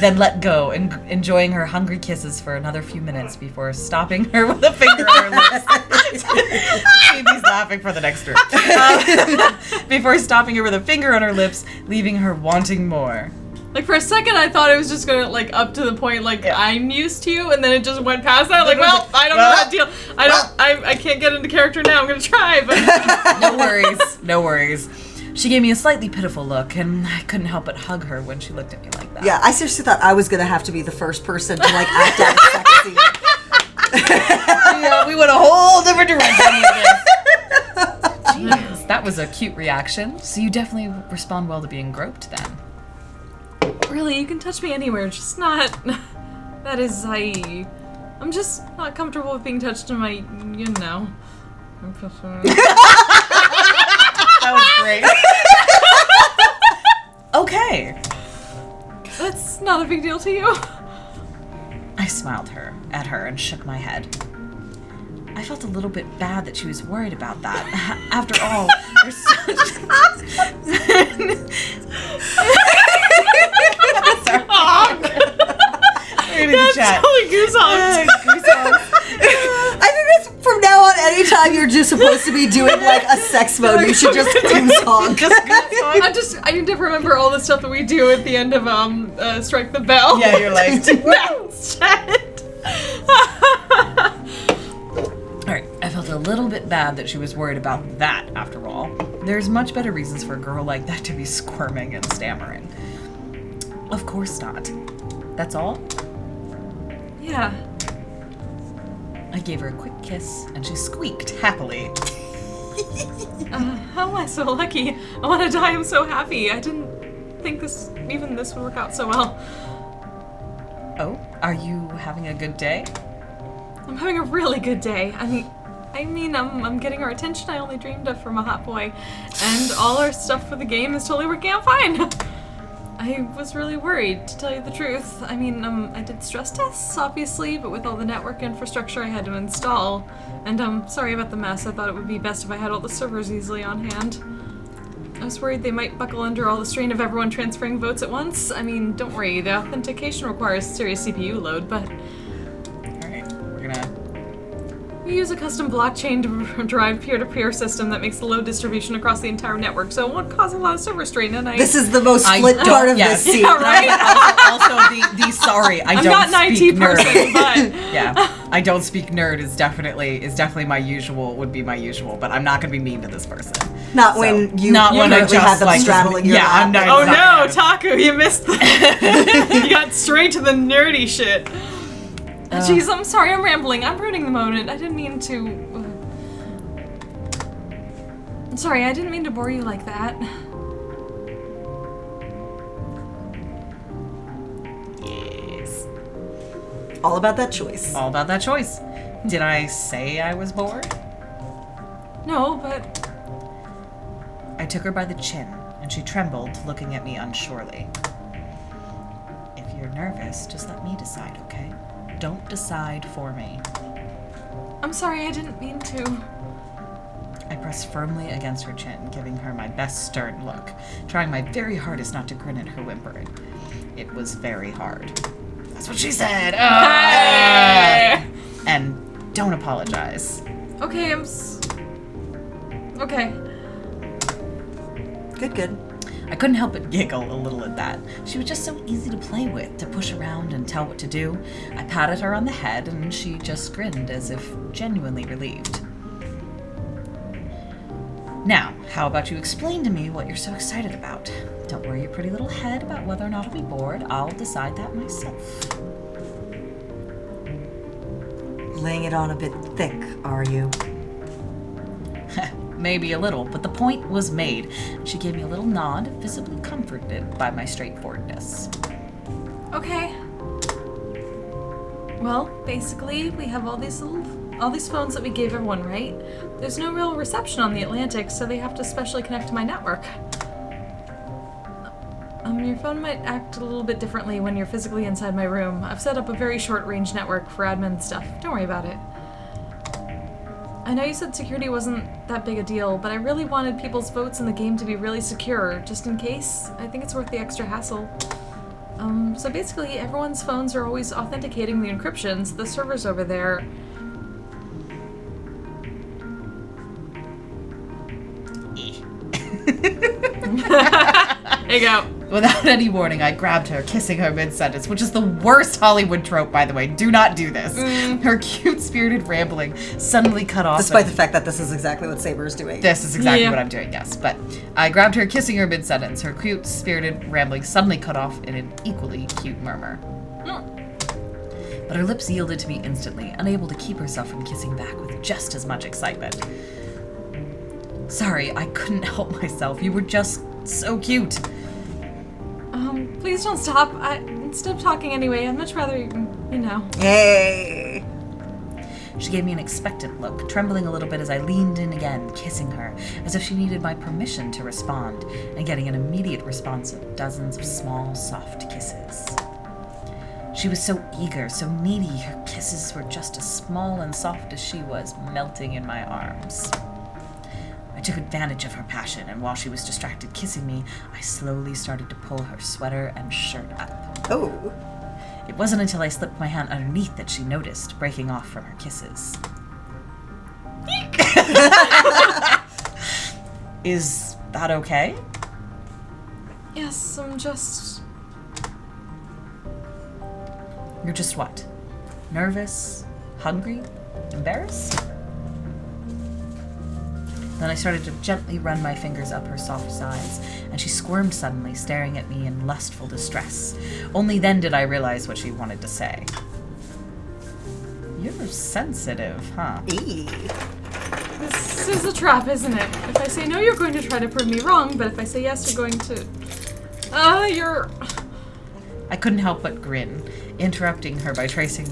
then let go, enjoying her hungry kisses for another few minutes before stopping her with a finger on her lips. Phoebe's laughing for the next room. Before stopping her with a finger on her lips, leaving her wanting more. Like, for a second, I thought it was just gonna, up to the point, I'm used to you, and then it just went past that. Well, I don't know that deal. I can't get into character now. I'm gonna try, but... No worries. She gave me a slightly pitiful look, and I couldn't help but hug her when she looked at me like that. Yeah, I seriously thought I was gonna have to be the first person to act out a sex scene. Yeah, we went a whole different direction. Jeez, that was a cute reaction. So you definitely respond well to being groped then. Really, you can touch me anywhere, just not... That is, I'm just not comfortable with being touched in my, That was great. Okay. That's not a big deal to you. I smiled at her and shook my head. I felt a little bit bad that she was worried about that. After all, there's such... That's totally goosebumps. I think that's from now on, anytime you're just supposed to be doing a sex mode, you should just goose-honk. I need to remember all the stuff that we do at the end of Strike the Bell. Yeah, you're like... Alright, I felt a little bit bad that she was worried about that, after all. There's much better reasons for a girl like that to be squirming and stammering. Of course not. That's all? Yeah. I gave her a quick kiss, and she squeaked happily. How am I so lucky? I want to die, I'm so happy. I didn't think this would work out so well. Oh, are you having a good day? I'm having a really good day. I'm getting her attention I only dreamed of from a hot boy. And all our stuff for the game is totally working out fine. I was really worried, to tell you the truth. I did stress tests, obviously, but with all the network infrastructure I had to install. And sorry about the mess. I thought it would be best if I had all the servers easily on hand. I was worried they might buckle under all the strain of everyone transferring votes at once. Don't worry, the authentication requires serious CPU load, but... Alright, we're gonna... We use a custom blockchain-derived peer-to-peer system that makes the load distribution across the entire network, so it won't cause a lot of server strain. And This is the most split part of this scene. Yeah, right? Also, the sorry, I'm not an speak IT nerd. person, but Yeah, I don't speak nerd is definitely my usual, would be my usual, but I'm not going to be mean to this person. Not So, when you not when I currently just, have them like, straddling your yeah, lap. I'm not- oh no, not- Taku, you missed that. You got straight to the nerdy shit. Jeez, I'm sorry, I'm rambling. I'm ruining the moment. I didn't mean to. I'm sorry, I didn't mean to bore you like that. Yes. All about that choice. All about that choice. Did I say I was bored? No, but I took her by the chin, and she trembled, looking at me unsurely. If you're nervous, just let me decide, okay? Don't decide for me. I'm sorry, I didn't mean to. I pressed firmly against her chin, giving her my best stern look, trying my very hardest not to grin at her whimpering. It was very hard. That's what she said! And don't apologize. Okay, okay. Good. I couldn't help but giggle a little at that. She was just so easy to play with, to push around and tell what to do. I patted her on the head, and she just grinned as if genuinely relieved. Now, how about you explain to me what you're so excited about? Don't worry your pretty little head about whether or not I'll be bored. I'll decide that myself. Laying it on a bit thick, are you? Maybe a little, but the point was made. She gave me a little nod, visibly comforted by my straightforwardness. Okay. Well, basically, we have all these phones that we gave everyone, right? There's no real reception on the Atlantic, so they have to specially connect to my network. Your phone might act a little bit differently when you're physically inside my room. I've set up a very short-range network for admin stuff. Don't worry about it. I know you said security wasn't that big a deal, but I really wanted people's votes in the game to be really secure, just in case. I think it's worth the extra hassle. So basically, everyone's phones are always authenticating the encryptions. The servers over there. There you go. Without any warning, I grabbed her, kissing her mid-sentence, which is the worst Hollywood trope, by the way. Do not do this. Her cute, spirited rambling suddenly cut off. Despite the fact that this is exactly what Saber is doing. This is exactly what I'm doing, yes. But I grabbed her, kissing her mid-sentence. Her cute, spirited rambling suddenly cut off in an equally cute murmur. But her lips yielded to me instantly, unable to keep herself from kissing back with just as much excitement. Sorry, I couldn't help myself. You were just so cute. Please don't stop. Stop talking anyway. I'd much rather, Yay! She gave me an expectant look, trembling a little bit as I leaned in again, kissing her, as if she needed my permission to respond, and getting an immediate response of dozens of small, soft kisses. She was so eager, so needy, her kisses were just as small and soft as she was, melting in my arms. I took advantage of her passion, and while she was distracted kissing me, I slowly started to pull her sweater and shirt up. Oh. It wasn't until I slipped my hand underneath that she noticed, breaking off from her kisses. Is that okay? Yes, I'm just... You're just what? Nervous? Hungry? Embarrassed? Then I started to gently run my fingers up her soft sides, and she squirmed suddenly, staring at me in lustful distress. Only then did I realize what she wanted to say. You're sensitive, huh? This is a trap, isn't it? If I say no, you're going to try to prove me wrong, but if I say yes, you're going to... you're... I couldn't help but grin, interrupting her by tracing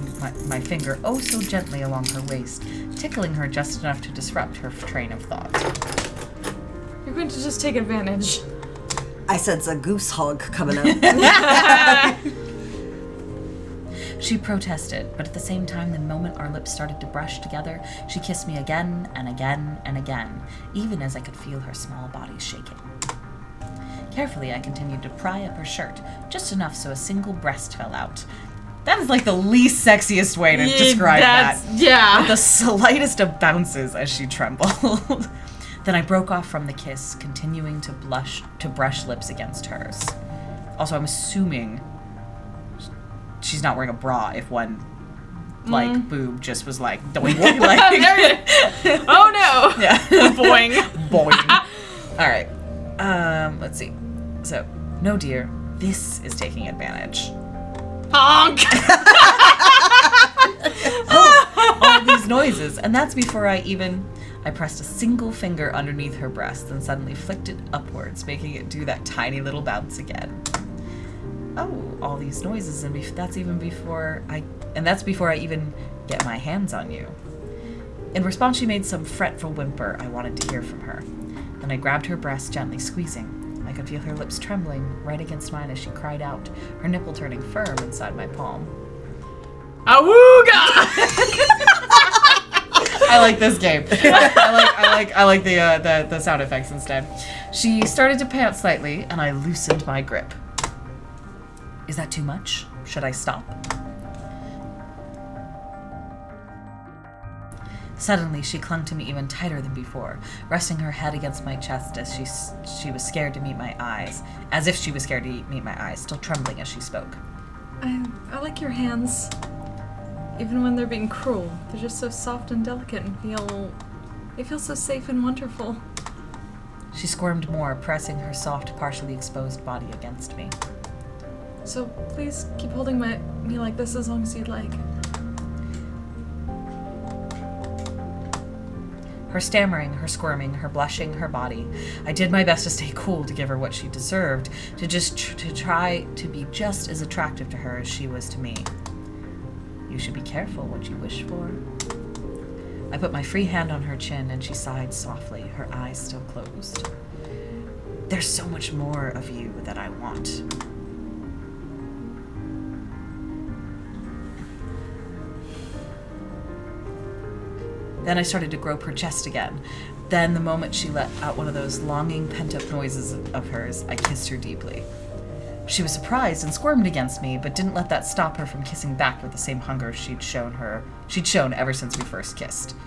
my finger oh so gently along her waist, tickling her just enough to disrupt her train of thought. You're going to just take advantage. I sense a goose hug coming up. She protested, but at the same time, the moment our lips started to brush together, she kissed me again and again and again, even as I could feel her small body shaking. Carefully, I continued to pry up her shirt, just enough so a single breast fell out. That That is like the least sexiest way to describe that. Yeah. With the slightest of bounces as she trembled. Then I broke off from the kiss, continuing to brush lips against hers. Also, I'm assuming she's not wearing a bra if one, like, boob just was like, doink, like. Oh no! Yeah. Boing. Boing. Alright. Let's see. So, no dear, this is taking advantage. Honk! All these noises, and that's before I pressed a single finger underneath her breast and suddenly flicked it upwards, making it do that tiny little bounce again. Oh, all these noises, and that's before I even get my hands on you. In response, she made some fretful whimper I wanted to hear from her. Then I grabbed her breast, gently squeezing. I could feel her lips trembling right against mine as she cried out, her nipple turning firm inside my palm. Awooga! I like this game. I like the sound effects instead. She started to pant slightly, and I loosened my grip. Is that too much? Should I stop? Suddenly, she clung to me even tighter than before, resting her head against my chest as she was scared to meet my eyes, as if she was scared to meet my eyes, still trembling as she spoke. I like your hands. Even when they're being cruel, they're just so soft and delicate and they feel so safe and wonderful. She squirmed more, pressing her soft, partially exposed body against me. So please keep holding me like this as long as you'd like. Her stammering, her squirming, her blushing, her body. I did my best to stay cool, to give her what she deserved, to try to be just as attractive to her as she was to me. You should be careful what you wish for. I put my free hand on her chin and she sighed softly, her eyes still closed. There's so much more of you that I want. Then I started to grope her chest again. Then, the moment she let out one of those longing, pent-up noises of hers, I kissed her deeply. She was surprised and squirmed against me, but didn't let that stop her from kissing back with the same hunger she'd shown ever since we first kissed.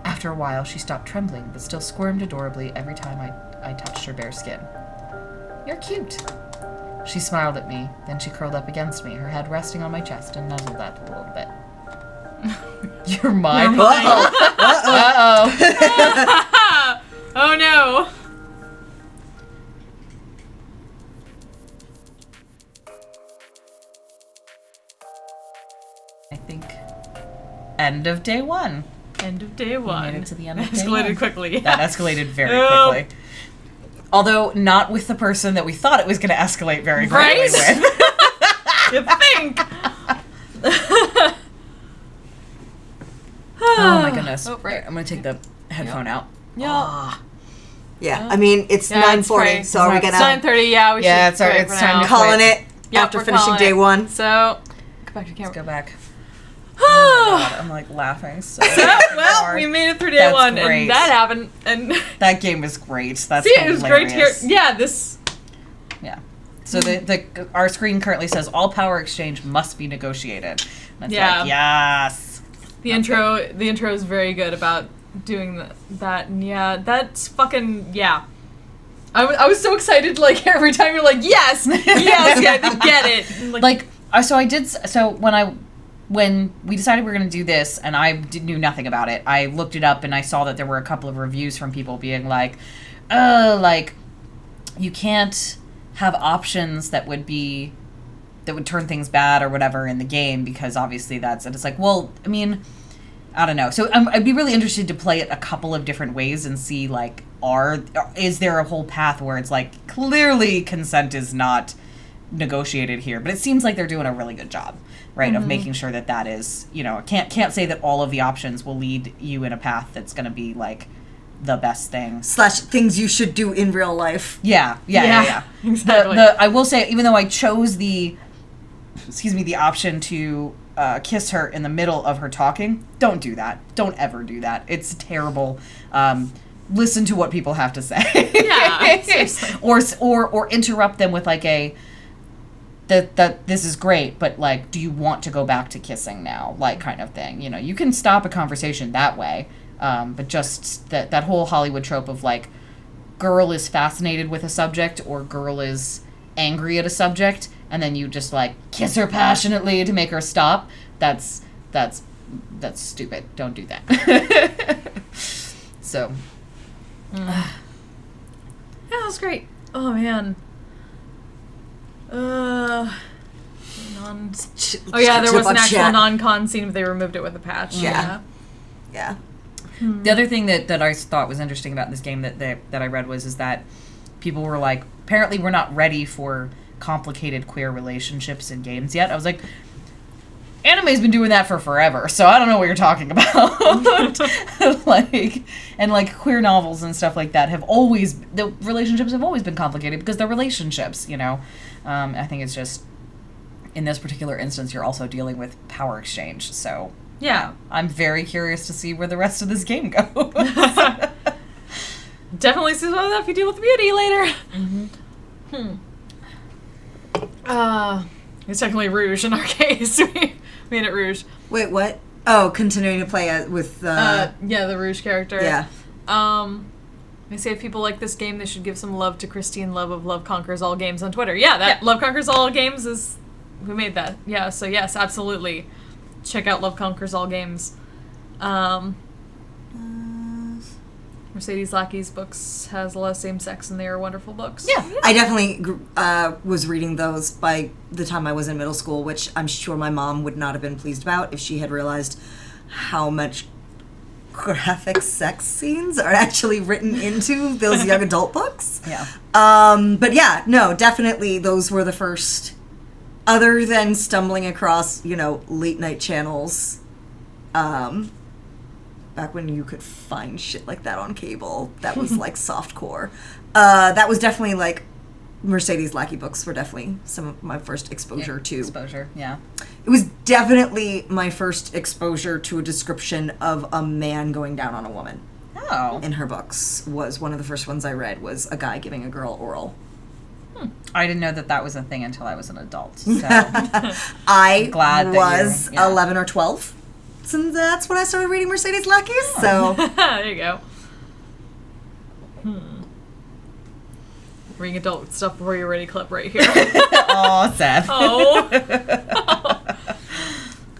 After a while, she stopped trembling, but still squirmed adorably every time I touched her bare skin. You're cute. She smiled at me, then she curled up against me, her head resting on my chest, and nuzzled that a little bit. You're mine. You're mine. Uh-oh. Oh no. I think end of day one. End of day one. We made it to the end of day Escalated one. quickly. Yeah. That escalated very quickly. Although not with the person that we thought it was going to escalate very quickly with. You think? Oh my goodness. Oh, right. I'm going to take the headphone out. Yeah. Yeah, I mean, it's Yeah, 9:40, so are we It's gonna... 9:30, yeah. We should it's alright, quit it's for time now. to calling it Yep, after we're finishing calling day it. one? So, go back to the Let's camera. go back. Oh my god, I'm like laughing so Well, hard. we made it through day That's one, great. and that happened. And That game was great. That's see, it was great to hear. hilarious. Yeah, this. Yeah. So our screen currently says all power exchange must be negotiated. And it's Yeah. like, yes. The intro is very good about doing that, and yeah, that's fucking, yeah. I was so excited, like, every time you're like, yes, yeah, I get it. So when we decided we were going to do this, and I knew nothing about it, I looked it up and I saw that there were a couple of reviews from people being like, you can't have options that would turn things bad or whatever in the game, because obviously and it's like, well, I mean, I don't know. So I'd be really interested to play it a couple of different ways and see, like, is there a whole path where it's like, clearly consent is not negotiated here, but it seems like they're doing a really good job, right, of making sure that is, can't say that all of the options will lead you in a path that's going to be, like, the best thing. / things you should do in real life. Yeah. Exactly. I will say, even though I chose the option to kiss her in the middle of her talking, don't do that. Don't ever do that. It's terrible. Listen to what people have to say. Yeah, seriously. or interrupt them with like a that this is great, but, like, do you want to go back to kissing now? Like, kind of thing. You know, you can stop a conversation that way, but just that whole Hollywood trope of, like, girl is fascinated with a subject or girl is angry at a subject, and then you just, like, kiss her passionately to make her stop. That's stupid. Don't do that. So. Yeah, that was great. Oh, man. Oh yeah, there was an actual non-con scene, but they removed it with a patch. Yeah. The other thing that I thought was interesting about this game that I read is that people were like, apparently we're not ready for complicated queer relationships in games yet. I was like, anime's been doing that for forever, so I don't know what you're talking about. like queer novels and stuff like that the relationships have always been complicated because they're relationships, you know. I think it's just, in this particular instance, you're also dealing with power exchange, so yeah. I'm very curious to see where the rest of this game goes. Definitely see some of that if you deal with beauty later. It's technically Rouge in our case. We made it Rouge. Wait, what? Oh, continuing to play with... the Rouge character. Yeah. They say if people like this game, they should give some love to Christine Love of Love Conquers All Games on Twitter. Yeah, Love Conquers All Games is... Who made that? Yeah, so yes, absolutely. Check out Love Conquers All Games. Mercedes Lackey's books has a lot of same-sex, and they are wonderful books. Yeah. I definitely was reading those by the time I was in middle school, which I'm sure my mom would not have been pleased about if she had realized how much graphic sex scenes are actually written into those young adult books. Yeah. But yeah, no, definitely those were the first, other than stumbling across, late night channels, back when you could find shit like that on cable, that was like softcore. That was definitely like, Mercedes Lackey books were definitely some of my first exposure to. Exposure, yeah. It was definitely my first exposure to a description of a man going down on a woman. Oh. In her books was one of the first ones I read, was a guy giving a girl oral. I didn't know that was a thing until I was an adult. So I glad was 11 or 12. So that's when I started reading Mercedes Lackey. So there you go. Reading adult stuff before you're ready clip right here. Oh, sad. Oh.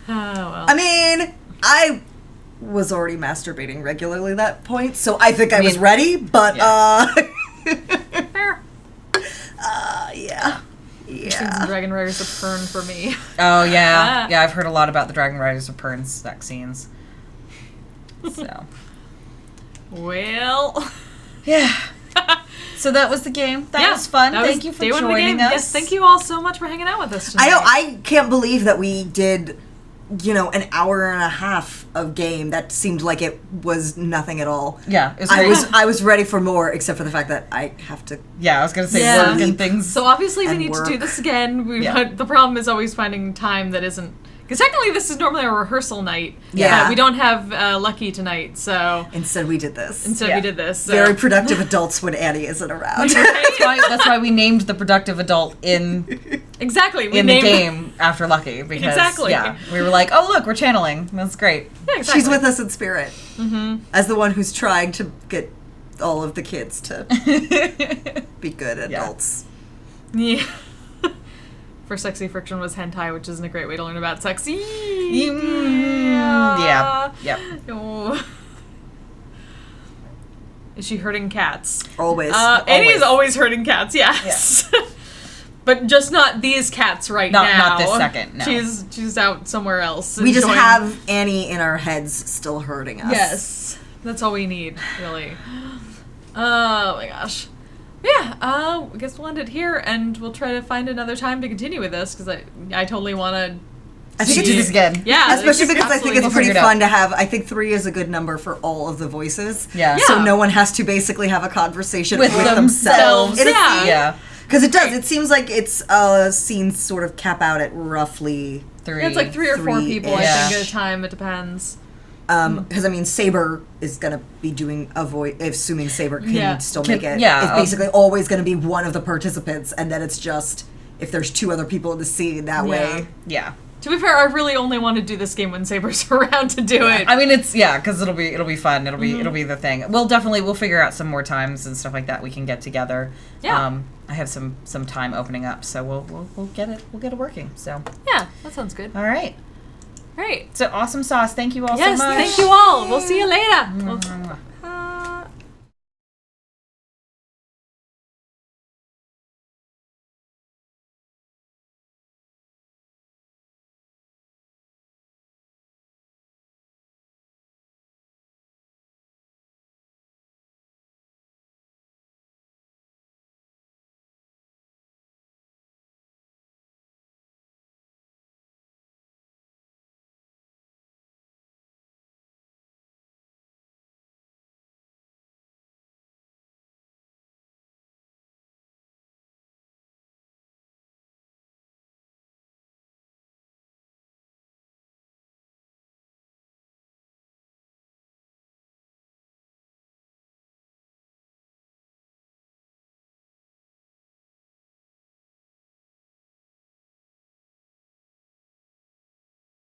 Well. I mean, I was already masturbating regularly at that point, so I think I was ready, but Fair. Yeah. Dragon Riders of Pern for me. Oh, yeah. Yeah, I've heard a lot about the Dragon Riders of Pern sex scenes. So. Well. Yeah. So that was the game. That was fun. Thank you for joining us. Yes, thank you all so much for hanging out with us tonight. I know, I can't believe that we did, an hour and a half of game. That seemed like it was nothing at all. Yeah, it was great. I was ready for more, except for the fact that I have to. Yeah, I was going to say work and things. So obviously we need to do this again. The problem is always finding time that isn't... Because technically this is normally a rehearsal night. Yeah. But we don't have Lucky tonight, so... Instead we did this. So. Very productive adults when Annie isn't around. That's why we named the productive adult in... Exactly. In the game after Lucky. Because, we were like, oh, look, we're channeling. That's great. Yeah, exactly. She's with us in spirit. Mm-hmm. As the one who's trying to get all of the kids to be good adults. Yeah. For Sexy Friction was hentai, which isn't a great way to learn about sexy. Yeah. Yep. Oh. Is she hurting cats? Always. Annie is always hurting cats, yes. Yeah. But just not these cats now. Not this second, no. She's out somewhere else. We just have Annie in our heads still hurting us. Yes. That's all we need, really. Oh my gosh. Yeah, I guess we'll end it here, and we'll try to find another time to continue with this, because I totally want to... I think do this again. Yeah. Especially because I think it's pretty fun to have... I think 3 is a good number for all of the voices. Yeah. So no one has to basically have a conversation with themselves. Yeah. Because it does. It seems like it's scenes sort of cap out at roughly 3. Yeah, it's like 3 or 4 people, I think, at a time. It depends. Because, Saber is going to be doing a voice, assuming Saber can still make it. Yeah. It's basically always going to be one of the participants, and then it's just if there's 2 other people in the scene that way. Yeah. To be fair, I really only want to do this game when Saber's around to do it. I mean, it's because it'll be fun. It'll be the thing. We'll figure out some more times and stuff like that we can get together. Yeah. I have some time opening up, so we'll get it working. So yeah, that sounds good. All right. Great. So awesome sauce. Thank you all so much. Yes, thank you all. We'll see you later.